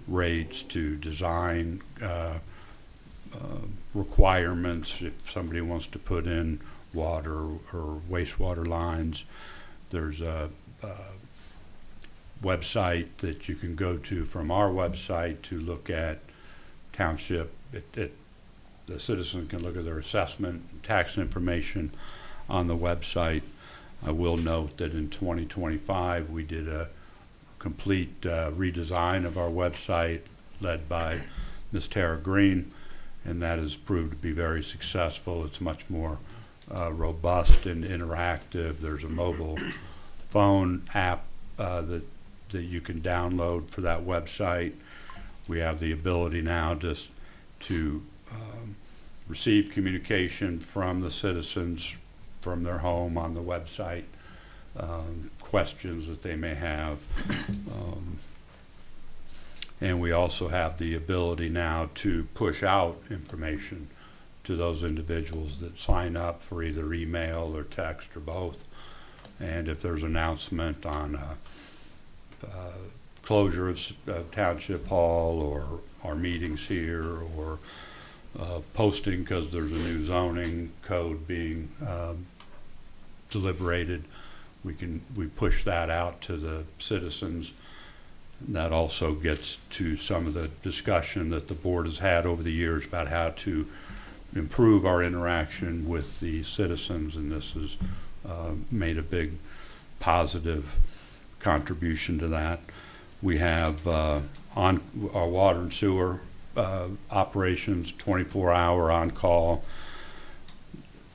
rates to design requirements if somebody wants to put in water or wastewater lines. There's a website that you can go to from our website to look at township. The citizen can look at their assessment and tax information on the website. I will note that in 2025 we did a complete redesign of our website led by Ms. Tara Green, and that has proved to be very successful. It's much more robust and interactive. There's a mobile phone app that you can download for that website. We have the ability now just to receive communication from the citizens from their home on the website, questions that they may have. And we also have the ability now to push out information to those individuals that sign up for either email or text or both. And if there's an announcement on closure of Township Hall or our meetings here, or posting because there's a new zoning code being deliberated, we push that out to the citizens. And that also gets to some of the discussion that the board has had over the years about how to improve our interaction with the citizens, and this has made a big positive contribution to that. We have on our water and sewer operations, 24-hour on-call.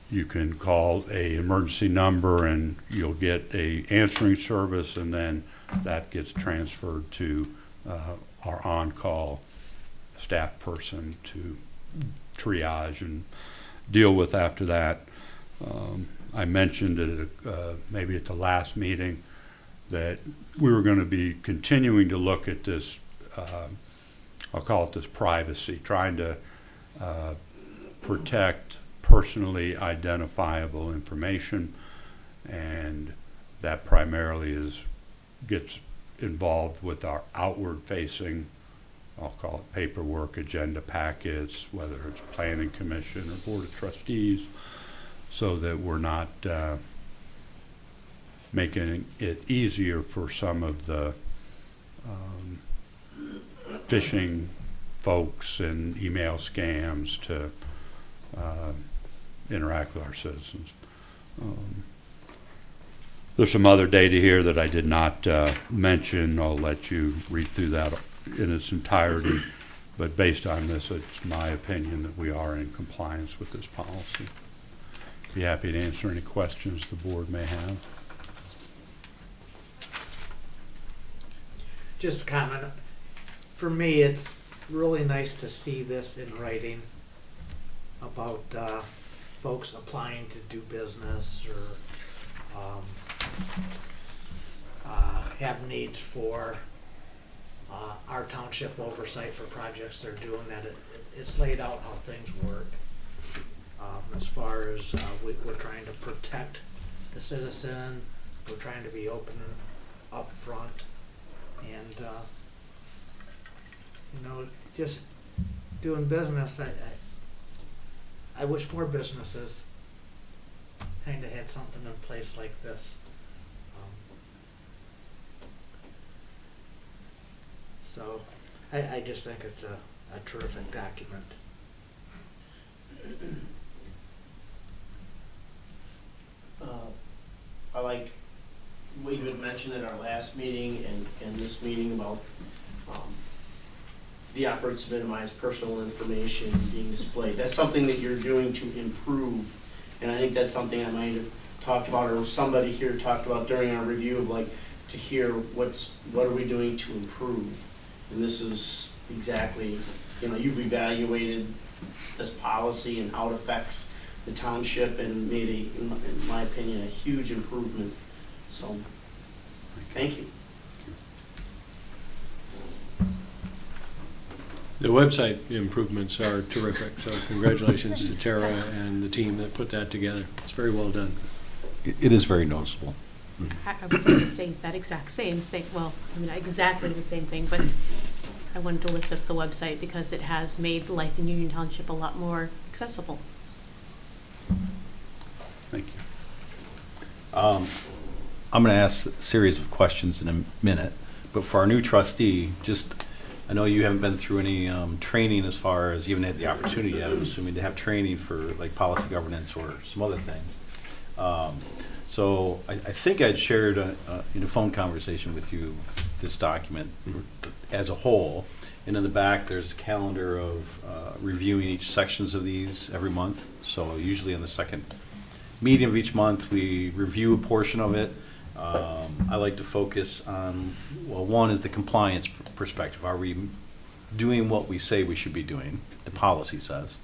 You can call a emergency number and you'll get a answering service, and then that gets transferred to our on-call staff person to triage and deal with after that. I mentioned it maybe at the last meeting that we were going to be continuing to look at this, I'll call it this privacy, trying to protect personally identifiable information, and that primarily gets involved with our outward facing, I'll call it paperwork, agenda packets, whether it's planning commission or board of trustees, so that we're not making it easier for some of the phishing folks and email scams to interact with our citizens. There's some other data here that I did not mention. I'll let you read through that in its entirety, but based on this, it's my opinion that we are in compliance with this policy. Be happy to answer any questions the board may have. Just a comment. For me, it's really nice to see this in writing about folks applying to do business or have needs for our township oversight for projects they're doing, that it's laid out how things work. As far as we're trying to protect the citizen, we're trying to be open and upfront, and you know, just doing business. I wish more businesses kind of had something in place like this. So I just think it's a terrific document. I like what you had mentioned at our last meeting and this meeting about the efforts to minimize personal information being displayed. That's something that you're doing to improve, and I think that's something I might have talked about, or somebody here talked about during our review of, like, to hear what are we doing to improve. And this is exactly, you know, you've evaluated this policy and how it affects the township and made in my opinion, a huge improvement. So, thank you. The website improvements are terrific, so congratulations to Tara and the team that put that together. It's very well done. It is very noticeable. I was going to say that exact same thing. Well, I mean, not exactly the same thing, but I wanted to lift up the website because it has made life in Union Township a lot more accessible. Thank you. I'm going to ask a series of questions in a minute, but for our new trustee, I know you haven't been through any training as far as you haven't had the opportunity yet, I'm assuming, to have training for like policy governance or some other things. So I think I'd shared in a phone conversation with you this document as a whole, and in the back there's a calendar of reviewing each sections of these every month. So usually on the second meeting of each month, we review a portion of it. I like to focus on, well, one is the compliance perspective. Are we doing what we say we should be doing, the policy says?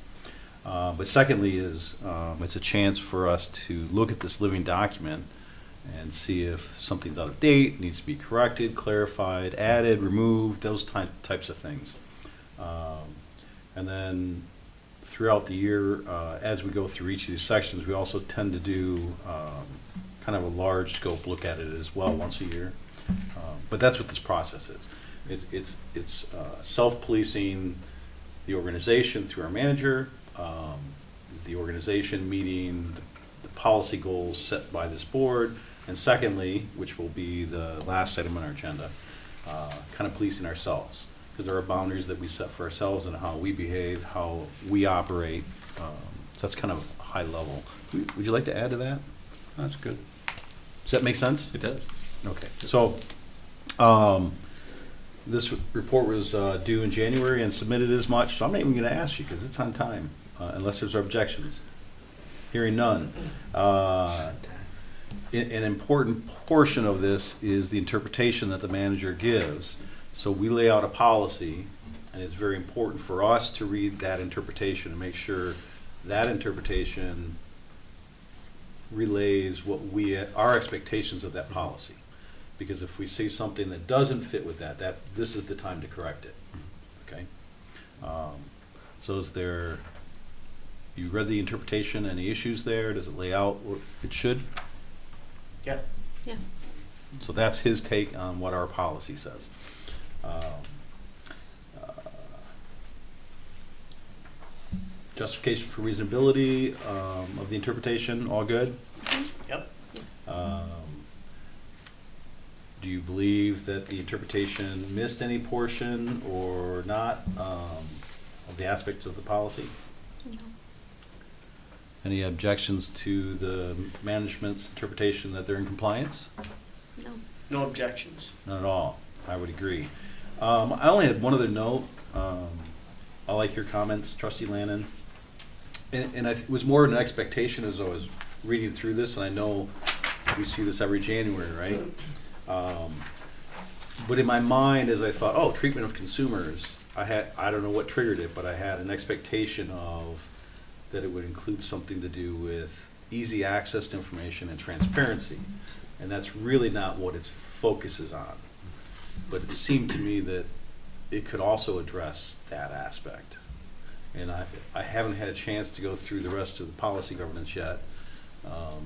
But secondly is, it's a chance for us to look at this living document and see if something's out of date, needs to be corrected, clarified, added, removed, those types of things. And then throughout the year, as we go through each of these sections, we also tend to do kind of a large scope look at it as well once a year. But that's what this process is. It's self-policing the organization through our manager, is the organization meeting the policy goals set by this board, and secondly, which will be the last item on our agenda, kind of policing ourselves, because there are boundaries that we set for ourselves and how we behave, how we operate. So that's kind of high level. Would you like to add to that? That's good. Does that make sense? It does. Okay, so, this report was due in January and submitted as much, so I'm not even gonna ask you, because it's on time, unless there's objections. Hearing none. An important portion of this is the interpretation that the manager gives. So we lay out a policy, and it's very important for us to read that interpretation and make sure that interpretation relays what our expectations of that policy. Because if we see something that doesn't fit with that, this is the time to correct it, okay? So you read the interpretation, any issues there? Does it lay out what it should? Yep. Yeah. So that's his take on what our policy says. Justification for reasonability of the interpretation, all good? Yep. Do you believe that the interpretation missed any portion or not of the aspects of the policy? No. Any objections to the management's interpretation that they're in compliance? No. No objections. Not at all. I would agree. I only had one other note. I like your comments, Trustee Lannon. And it was more an expectation as I was reading through this, and I know we see this every January, right? But in my mind, as I thought, oh, treatment of consumers, I don't know what triggered it, but I had an expectation of that it would include something to do with easy access to information and transparency. And that's really not what its focus is on. But it seemed to me that it could also address that aspect. And I haven't had a chance to go through the rest of the policy governance yet,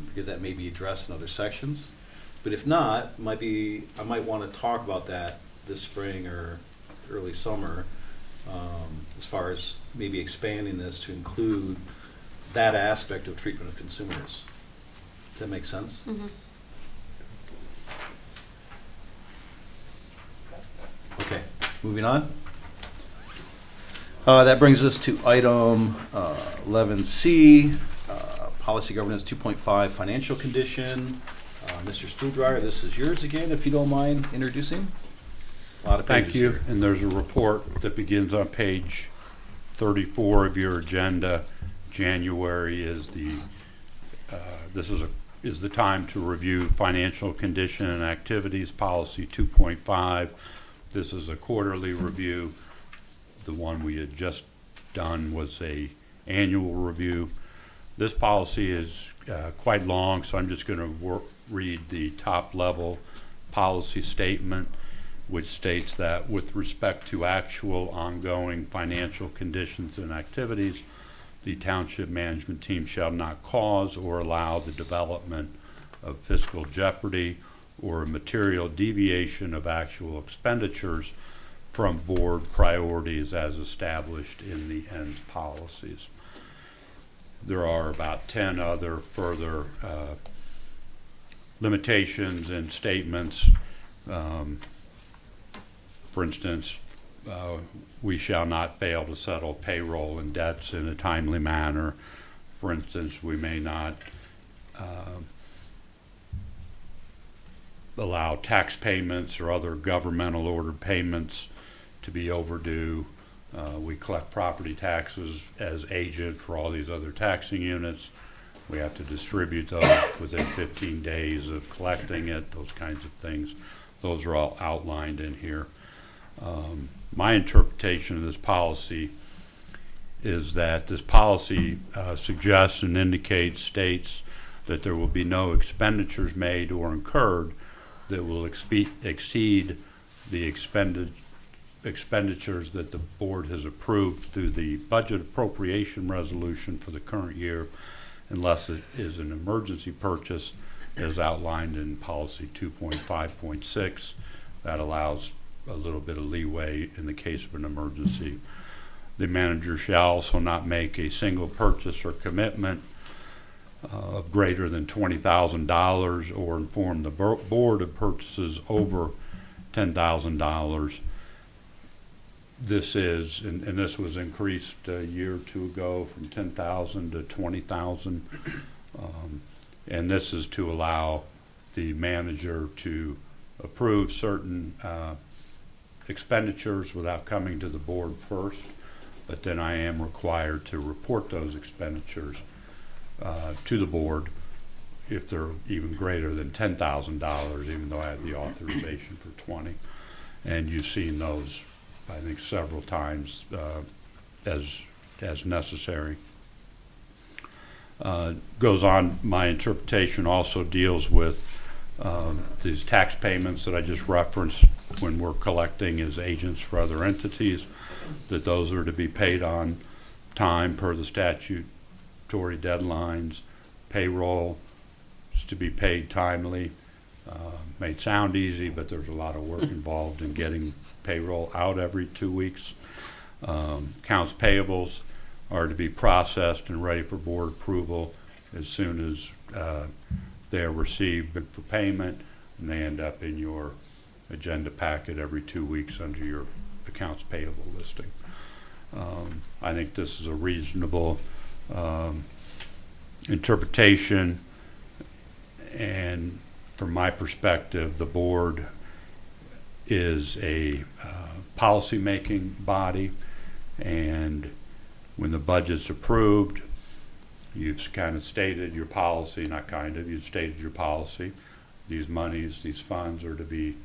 because that may be addressed in other sections. But if not, I might want to talk about that this spring or early summer, as far as maybe expanding this to include that aspect of treatment of consumers. Does that make sense? Mm-hmm. Okay, moving on. That brings us to item 11C, Policy Governance 2.5 Financial Condition. Mr. Stuhldreher, this is yours again, if you don't mind introducing. A lot of pages Thank you. here. And there's a report that begins on page 34 of your agenda. January is the time to review financial condition and activities policy 2.5. This is a quarterly review. The one we had just done was a annual review. This policy is quite long, so I'm just going to read the top level policy statement, which states that with respect to actual ongoing financial conditions and activities, the township management team shall not cause or allow the development of fiscal jeopardy or a material deviation of actual expenditures from board priorities as established in the ENDS policies. There are about 10 other further limitations and statements. For instance, we shall not fail to settle payroll and debts in a timely manner. For instance, we may not allow tax payments or other governmental ordered payments to be overdue. We collect property taxes as agent for all these other taxing units. We have to distribute those within 15 days of collecting it, those kinds of things. Those are all outlined in here. My interpretation of this policy is that this policy suggests and indicates, states that there will be no expenditures made or incurred that will exceed the expenditures that the board has approved through the budget appropriation resolution for the current year, unless it is an emergency purchase as outlined in policy 2.5.6. That allows a little bit of leeway in the case of an emergency. The manager shall also not make a single purchase or commitment of greater than $20,000 or inform the board of purchases over $10,000. This is, and this was increased a year or two ago from 10,000 to 20,000. And this is to allow the manager to approve certain expenditures without coming to the board first. But then I am required to report those expenditures to the board if they're even greater than $10,000, even though I have the authorization for 20. And you've seen those, I think, several times as necessary. Goes on, my interpretation also deals with these tax payments that I just referenced when we're collecting as agents for other entities, that those are to be paid on time per the statutory deadlines. Payroll is to be paid timely. May sound easy, but there's a lot of work involved in getting payroll out every 2 weeks. Accounts payables are to be processed and ready for board approval as soon as they are received for payment, and they end up in your agenda packet every 2 weeks under your accounts payable listing. I think this is a reasonable interpretation, and from my perspective, the board is a policy-making body, and when the budget's approved, you've kind of stated your policy, not kind of, you've stated your policy. These monies, these funds are to be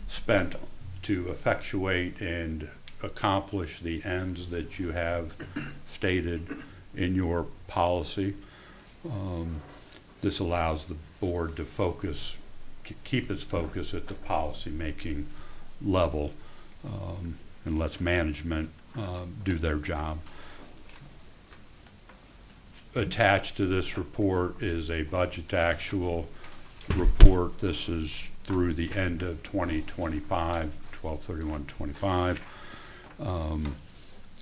spent to effectuate and accomplish the ends that you have stated in your policy. This allows the board to focus, keep its focus at the policy-making level, and lets management do their job. Attached to this report is a budget to actual report. This is through the end of 2025, 12/31/25.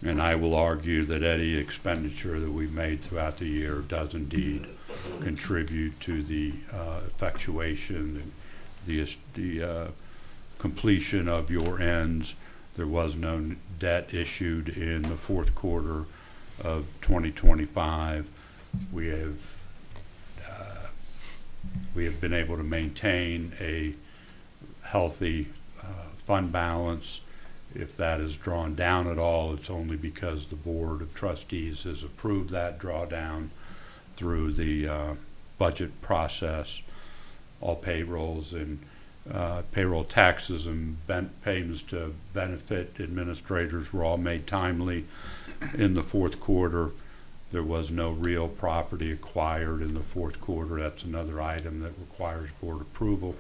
And I will argue that any expenditure that we've made throughout the year does indeed contribute to the effectuation, the completion of your ends. There was no debt issued in the fourth quarter of 2025. We have been able to maintain a healthy fund balance. If that is drawn down at all, it's only because the Board of Trustees has approved that drawdown through the budget process. All payrolls and payroll taxes and payments to benefit administrators were all made timely in the fourth quarter. There was no real property acquired in the fourth quarter. That's another item that requires board approval.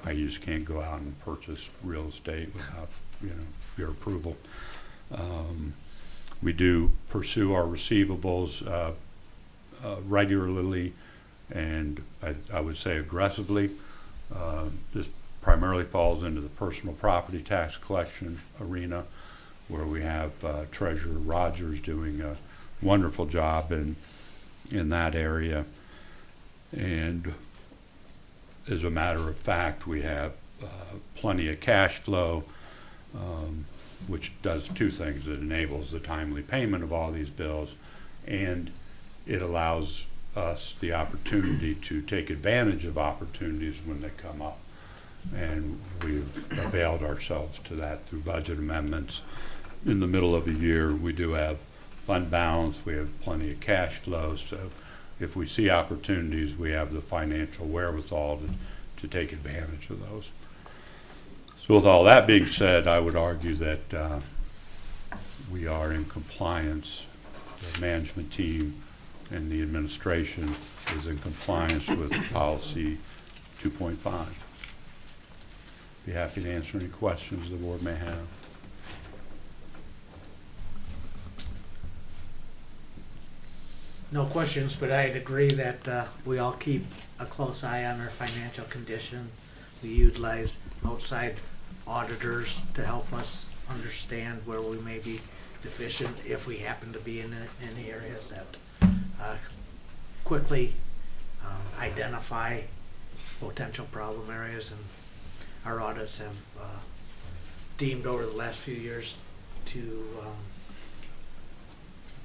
You just can't go out and purchase real estate without, your approval. We do pursue our receivables regularly, and I would say aggressively. This primarily falls into the personal property tax collection arena, where we have Treasurer Rogers doing a wonderful job in that area. And as a matter of fact, we have plenty of cash flow, which does two things. It enables the timely payment of all these bills, and it allows us the opportunity to take advantage of opportunities when they come up. And we've availed ourselves to that through budget amendments. In the middle of the year, we do have fund balance, we have plenty of cash flow, so if we see opportunities, we have the financial wherewithal to take advantage of those. So with all that being said, I would argue that we are in compliance. The management team and the administration is in compliance with policy 2.5. Be happy to answer any questions the board may have. No questions, but I'd agree that we all keep a close eye on our financial condition. We utilize outside auditors to help us understand where we may be deficient if we happen to be in any areas that quickly identify potential problem areas, and our audits have deemed over the last few years to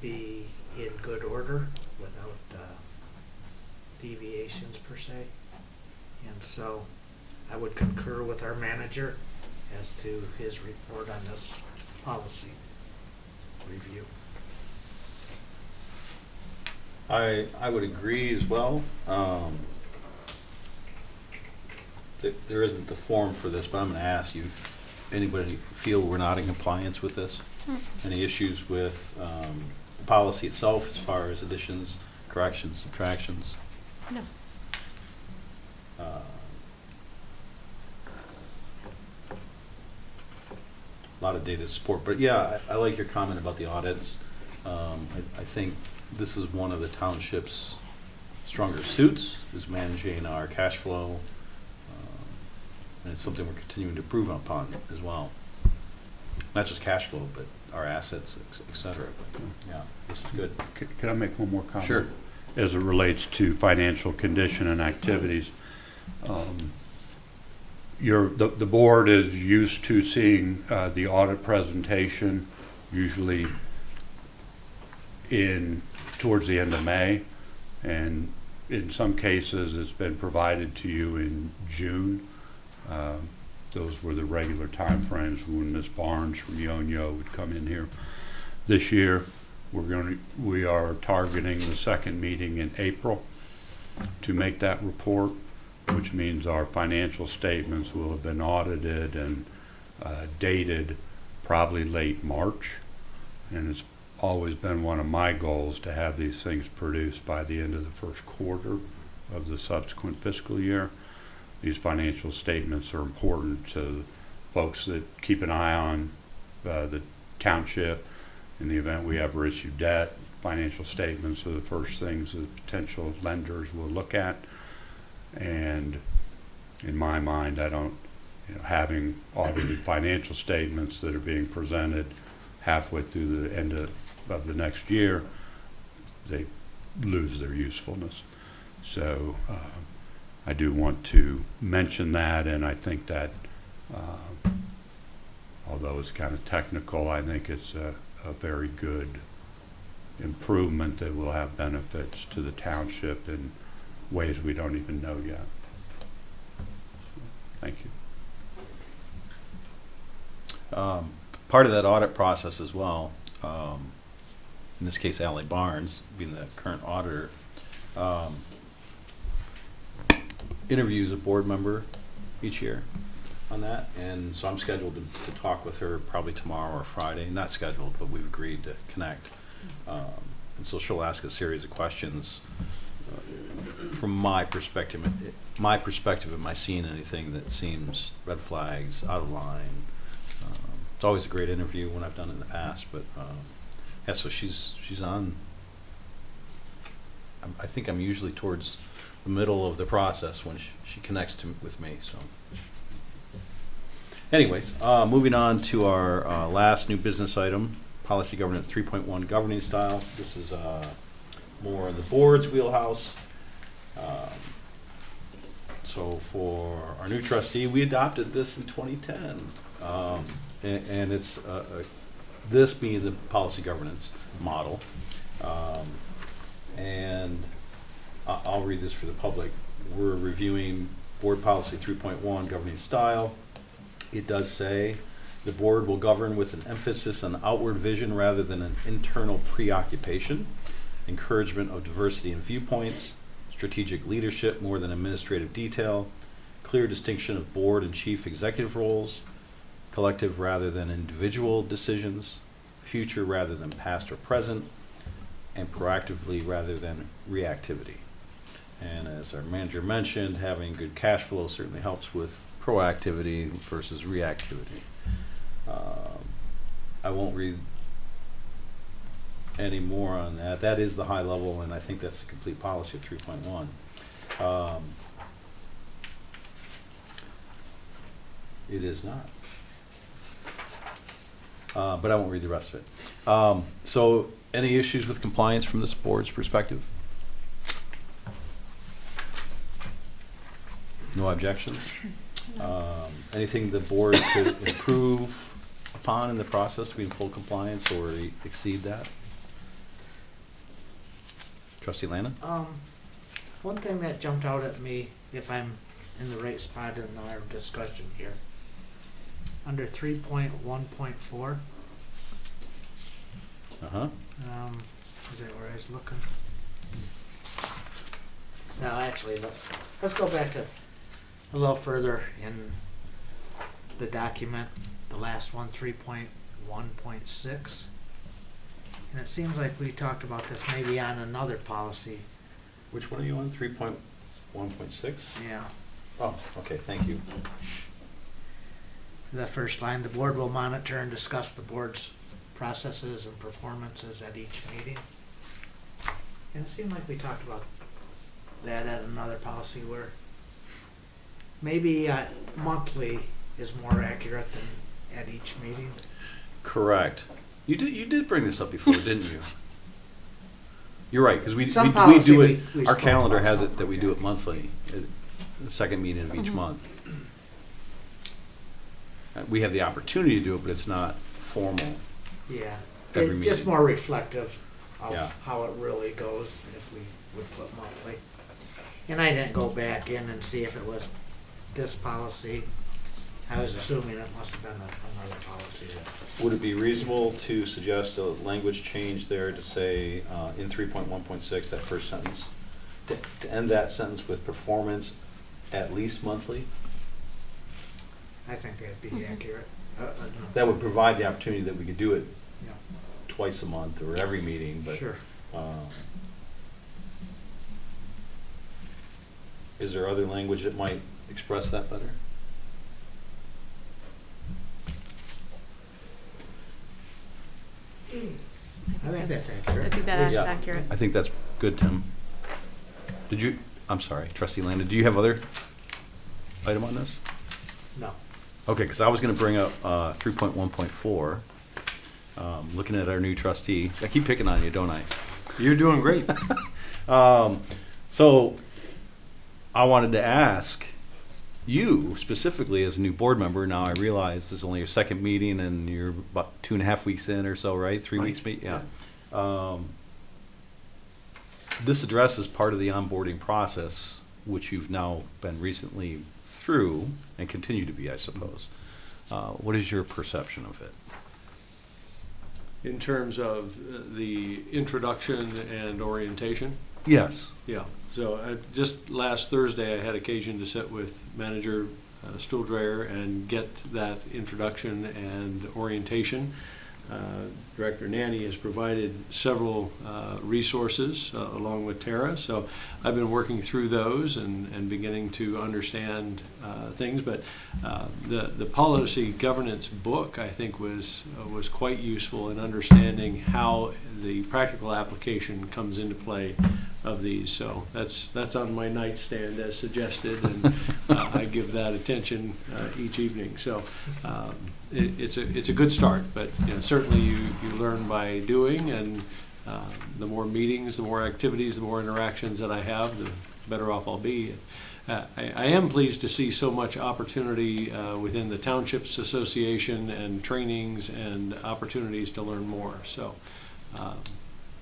be in good order without deviations per se. And so I would concur with our manager as to his report on this policy review. I would agree as well. There isn't the form for this, but I'm going to ask you, anybody feel we're not in compliance with this? Any issues with the policy itself as far as additions, corrections, subtractions? No. A lot of data to support, but yeah, I like your comment about the audits. I think this is one of the township's stronger suits, is managing our cash flow, and it's something we're continuing to improve upon as well. Not just cash flow, but our assets, et cetera. But, yeah, this is good. Can I make one more comment? Sure. As it relates to financial condition and activities, the board is used to seeing the audit presentation usually towards the end of May, and in some cases it's been provided to you in June. Those were the regular time frames when Ms. Barnes from Yo-Yo would come in here. This year we are targeting the second meeting in April to make that report, which means our financial statements will have been audited and dated probably late March. And it's always been one of my goals to have these things produced by the end of the first quarter of the subsequent fiscal year. These financial statements are important to folks that keep an eye on the township. In the event we ever issue debt, financial statements are the first things that potential lenders will look at. And in my mind, I don't, having audited financial statements that are being presented halfway through the end of the next year, they lose their usefulness. So I do want to mention that, and I think that although it's kind of technical, I think it's a very good improvement that will have benefits to the township in ways we don't even know yet. Thank you. Part of that audit process as well, in this case, Ally Barnes, being the current auditor, interviews a board member each year on that, and so I'm scheduled to talk with her probably tomorrow or Friday. Not scheduled, but we've agreed to connect. And so she'll ask a series of questions from my perspective. Am I seeing anything that seems red flags, out of line? It's always a great interview when I've done it in the past, but yeah, so she's on. I think I'm usually towards the middle of the process when she connects with me. So, anyways, moving on to our last new business item, Policy Governance 3.1 Governing Style. This is more in the board's wheelhouse. So for our new trustee, we adopted this in 2010. And it's this being the policy governance model. And I'll read this for the public. We're reviewing Board Policy 3.1 Governing Style. It does say The board will govern with an emphasis on outward vision rather than an internal preoccupation, encouragement of diversity in viewpoints, strategic leadership more than administrative detail, clear distinction of board and chief executive roles, collective rather than individual decisions, future rather than past or present, and proactively rather than reactivity. And as our manager mentioned, having good cash flow certainly helps with proactivity versus reactivity. I won't read any more on that. That is the high level, and I think that's the complete policy of 3.1. It is not. But I won't read the rest of it. So any issues with compliance from this board's perspective? No objections? Anything the board could improve upon in the process to be in full compliance or exceed that? Trustee Landon? One thing that jumped out at me, if I'm in the right spot in our discussion here, under 3.1.4, Uh-huh. is that where I was looking? No, actually, let's go back to a little further in the document, the last one, 3.1.6. And it seems like we talked about this maybe on another policy. Which one are you on? 3.1.6? Yeah. Oh, okay, thank you. The first line, the board will monitor and discuss the board's processes and performances at each meeting. And it seemed like we talked about that at another policy where maybe monthly is more accurate than at each meeting. Correct. You did bring this up before, didn't you? You're right, because we Some do policy it, we our spoke calendar about has it something, that we do yeah. it monthly, the second meeting of each month. We have the opportunity to do it, but it's not formal. Yeah. Every It's just meeting. more reflective of Yeah. how it really goes if we would put monthly. And I didn't go back in and see if it was this policy. I was assuming it must have been another policy. Would it be reasonable to suggest a language change there to say, in 3.1.6, that first sentence, to end that sentence with performance at least monthly? I think that'd be Mhm. accurate. That would provide the opportunity that we could do it Yeah. twice a month or every meeting, but. Sure. Is there other language that might express that better? I think that's accurate. I think that is Yeah. accurate. I think that's good, Tim. I'm sorry, Trustee Landon, do you have other item on this? No. Okay, because I was going to bring up 3.1.4, looking at our new trustee. I keep picking on you, don't I? You're doing great. So I wanted to ask you specifically as a new board member. Now I realize this is only your second meeting and you're about 2.5 weeks in or so, right? 3 weeks, yeah. This addresses part of the onboarding process, which you've now been recently through and continue to be, I suppose. What is your perception of it? In terms of the introduction and orientation? Yes. Yeah, so just last Thursday, I had occasion to sit with Manager Stuhldreher and get that introduction and orientation. Director Nanny has provided several resources along with Tara, so I've been working through those and beginning to understand things. But the policy governance book, I think, was quite useful in understanding how the practical application comes into play of these. So that's on my nightstand as suggested, and I give that attention each evening. So it's a good start, but certainly you learn by doing, and the more meetings, the more activities, the more interactions that I have, the better off I'll be. I am pleased to see so much opportunity within the Townships Association and trainings and opportunities to learn more. So,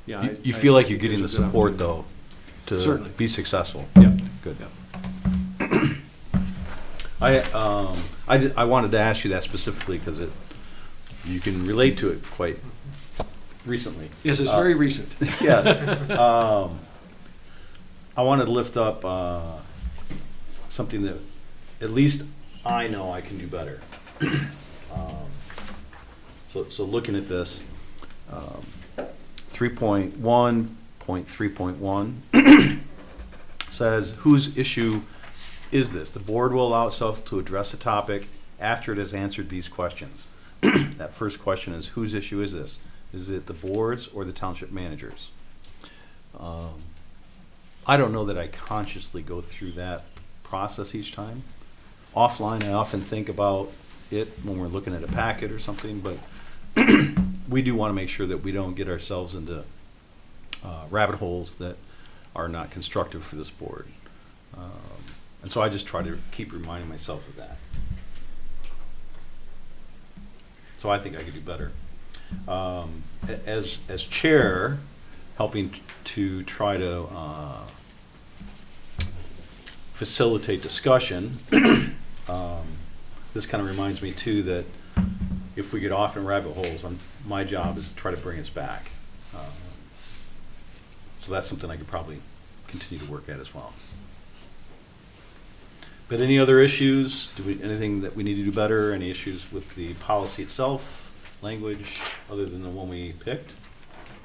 yeah. You feel like you're think getting the there's a good support, opportunity. though, to Certainly. be successful? Yeah. Good. Yeah. I wanted to ask you that specifically because you can relate to it quite recently. Yes, it's very recent. Yes. I wanted to lift up something that at least I know I can do better. So looking at this, 3.1.3.1 says, whose issue is this? The board will allow itself to address a topic after it has answered these questions. That first question is, whose issue is this? Is it the board's or the township manager's? I don't know that I consciously go through that process each time. Offline, I often think about it when we're looking at a packet or something, but we do want to make sure that we don't get ourselves into rabbit holes that are not constructive for this board. And so I just try to keep reminding myself of that. So I think I could do better. As chair, helping to try to facilitate discussion, this kind of reminds me too that if we get off in rabbit holes, my job is to try to bring us back. So that's something I could probably continue to work at as well. But any other issues? Anything that we need to do better? Any issues with the policy itself, language, other than the one we picked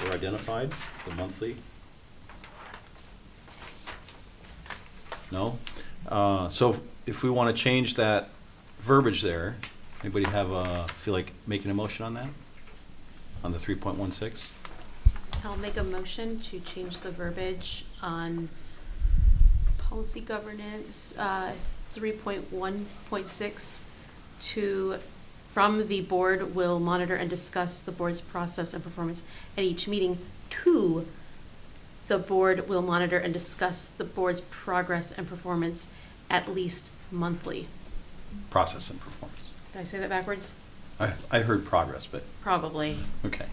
or identified, the monthly? No? So if we want to change that verbiage there, anybody feel like making a motion on that? On the 3.16? I'll make a motion to change the verbiage on policy governance, 3.1.6 to, from the board will monitor and discuss the board's process and performance at each meeting, to the board will monitor and discuss the board's progress and performance at least monthly. Process and performance. Did I say that backwards? I heard progress, but Probably. okay.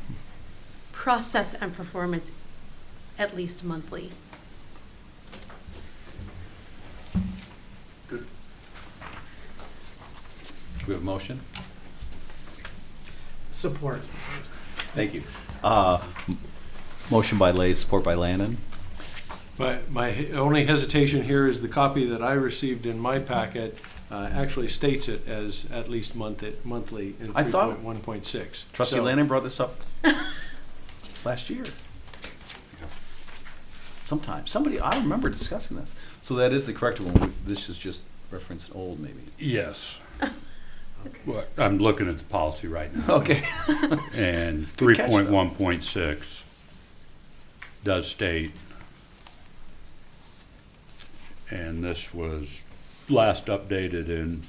Process and performance at least monthly. Do we have a motion? Support. Thank you. Motion by Lay, support by Landon. My only hesitation here is the copy that I received in my packet actually states it as at least monthly in I thought- 3.1.6. Trustee Landon brought this up last year. Sometime. I remember discussing this. So that is the correct one. This is just referenced old, maybe. Yes. Well, I'm looking at the policy right now. Okay. And Good catch, though. 3.1.6 does state, and this was last updated in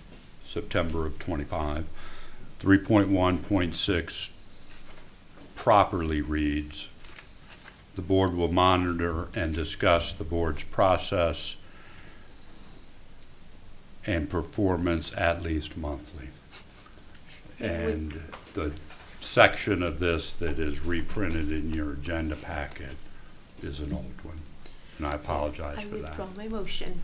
September of '25, 3.1.6 properly reads, the board will monitor and discuss the board's process and performance at least monthly. And the section of this that is reprinted in your agenda packet is an old one, and I apologize I for that. withdraw my motion.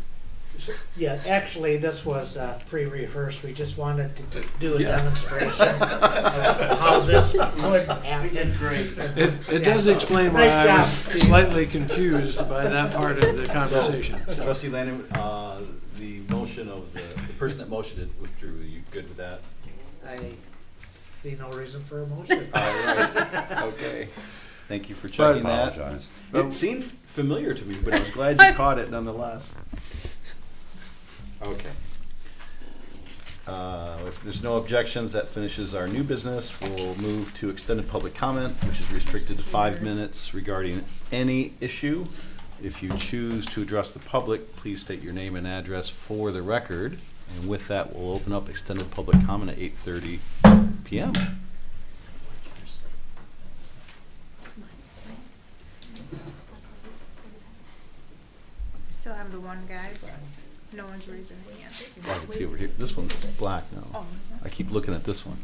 Yeah, actually, this was pre-rehearsed. We just wanted to do a Yeah. demonstration of how this could happen. Great. It does explain why Nice I job, was Steve. slightly confused by that part of the conversation. So, Trustee Landon, the motion of the person that motioned it withdrew. Are you good with that? I see no reason for a motion. All right. Okay. Thank you for I checking that. apologize. It seemed familiar to me, but I was glad you caught it nonetheless. Okay. If there's no objections, that finishes our new business. We'll move to extended public comment, which is restricted to 5 minutes regarding any issue. If you choose to address the public, please state your name and address for the record. And with that, we'll open up extended public comment at 8:30 p.m. Still have the one guy, but no one's raising their hand. I can see over here. This one's black now. Oh, is that- I keep looking at this one.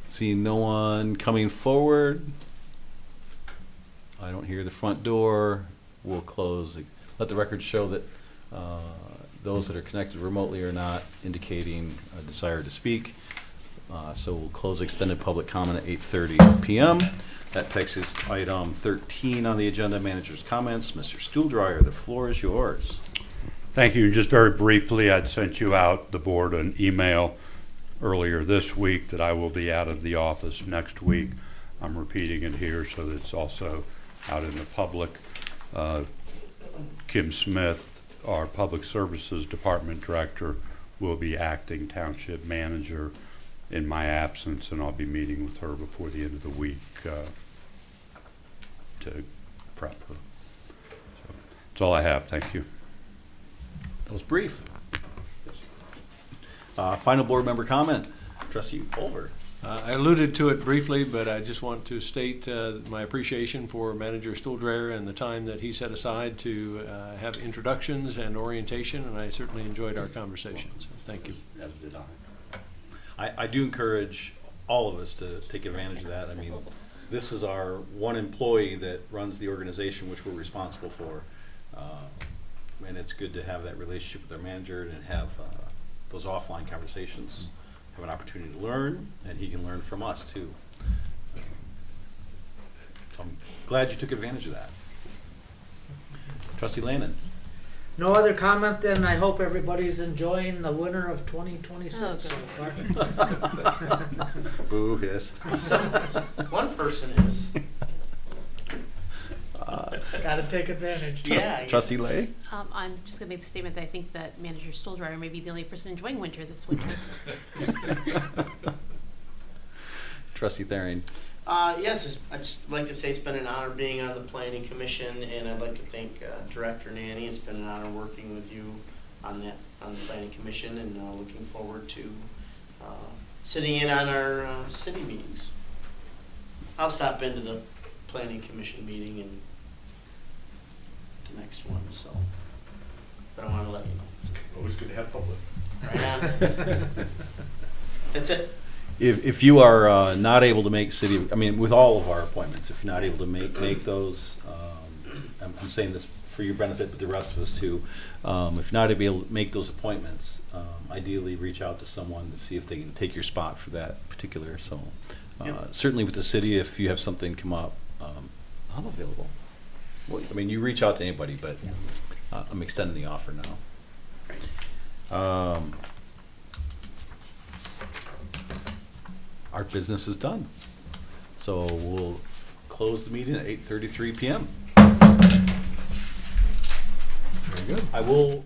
See no one coming forward. I don't hear the front door. We'll close. Let the record show that those that are connected remotely are not indicating a desire to speak. So we'll close extended public comment at 8:30 PM. That takes us to item 13 on the agenda, manager's comments. Mr. Stuhldreher, the floor is yours. Thank you. Just very briefly, I'd sent you out, the board, an email earlier this week that I will be out of the office next week. I'm repeating it here so that it's also out in the public. Kim Smith, our Public Services Department Director, will be acting Township Manager in my absence, and I'll be meeting with her before the end of the week to prep her. So that's all I have. Thank you. That was brief. Final board member comment. Trustee Olver. I alluded to it briefly, but I just want to state my appreciation for Manager Stuhldreher and the time that he set aside to have introductions and orientation, and I certainly enjoyed our conversation. So thank you. As did I. I do encourage all of us to take advantage of that. I mean, this is our one employee that runs the organization which we're responsible for. And it's good to have that relationship with our manager and have those offline conversations, have an opportunity to learn, and he can learn from us too. So I'm glad you took advantage of that. Trustee Landon. No other comment, then I hope everybody's enjoying the winter of 2026 Oh, so far. Boo, hiss. One person is. Gotta take advantage. Yeah. Trustee Lay. I'm just gonna make the statement that I think that Manager Stuhldreher may be the only person enjoying winter this winter. Trustee Thering. Yes, I'd just like to say it's been an honor being on the planning commission, and I'd like to thank Director Nanny. It's been an honor working with you on the planning commission, and looking forward to sitting in on our city meetings. I'll stop into the planning commission meeting and the next one, so, but I want to let you know. Always good to have public. Right on. That's it. If you are not able to make city, I mean, with all of our appointments, if you're not able to make those, I'm saying this for your benefit, but the rest of us too. If you're not able to make those appointments, ideally reach out to someone to see if they can take your spot for that particular. So certainly with the city, if you have something come up, I'm available. Well, I mean, you reach out to anybody, but I'm extending the offer now. Our business is done. So we'll close the meeting at 8:33 PM. Very good. I will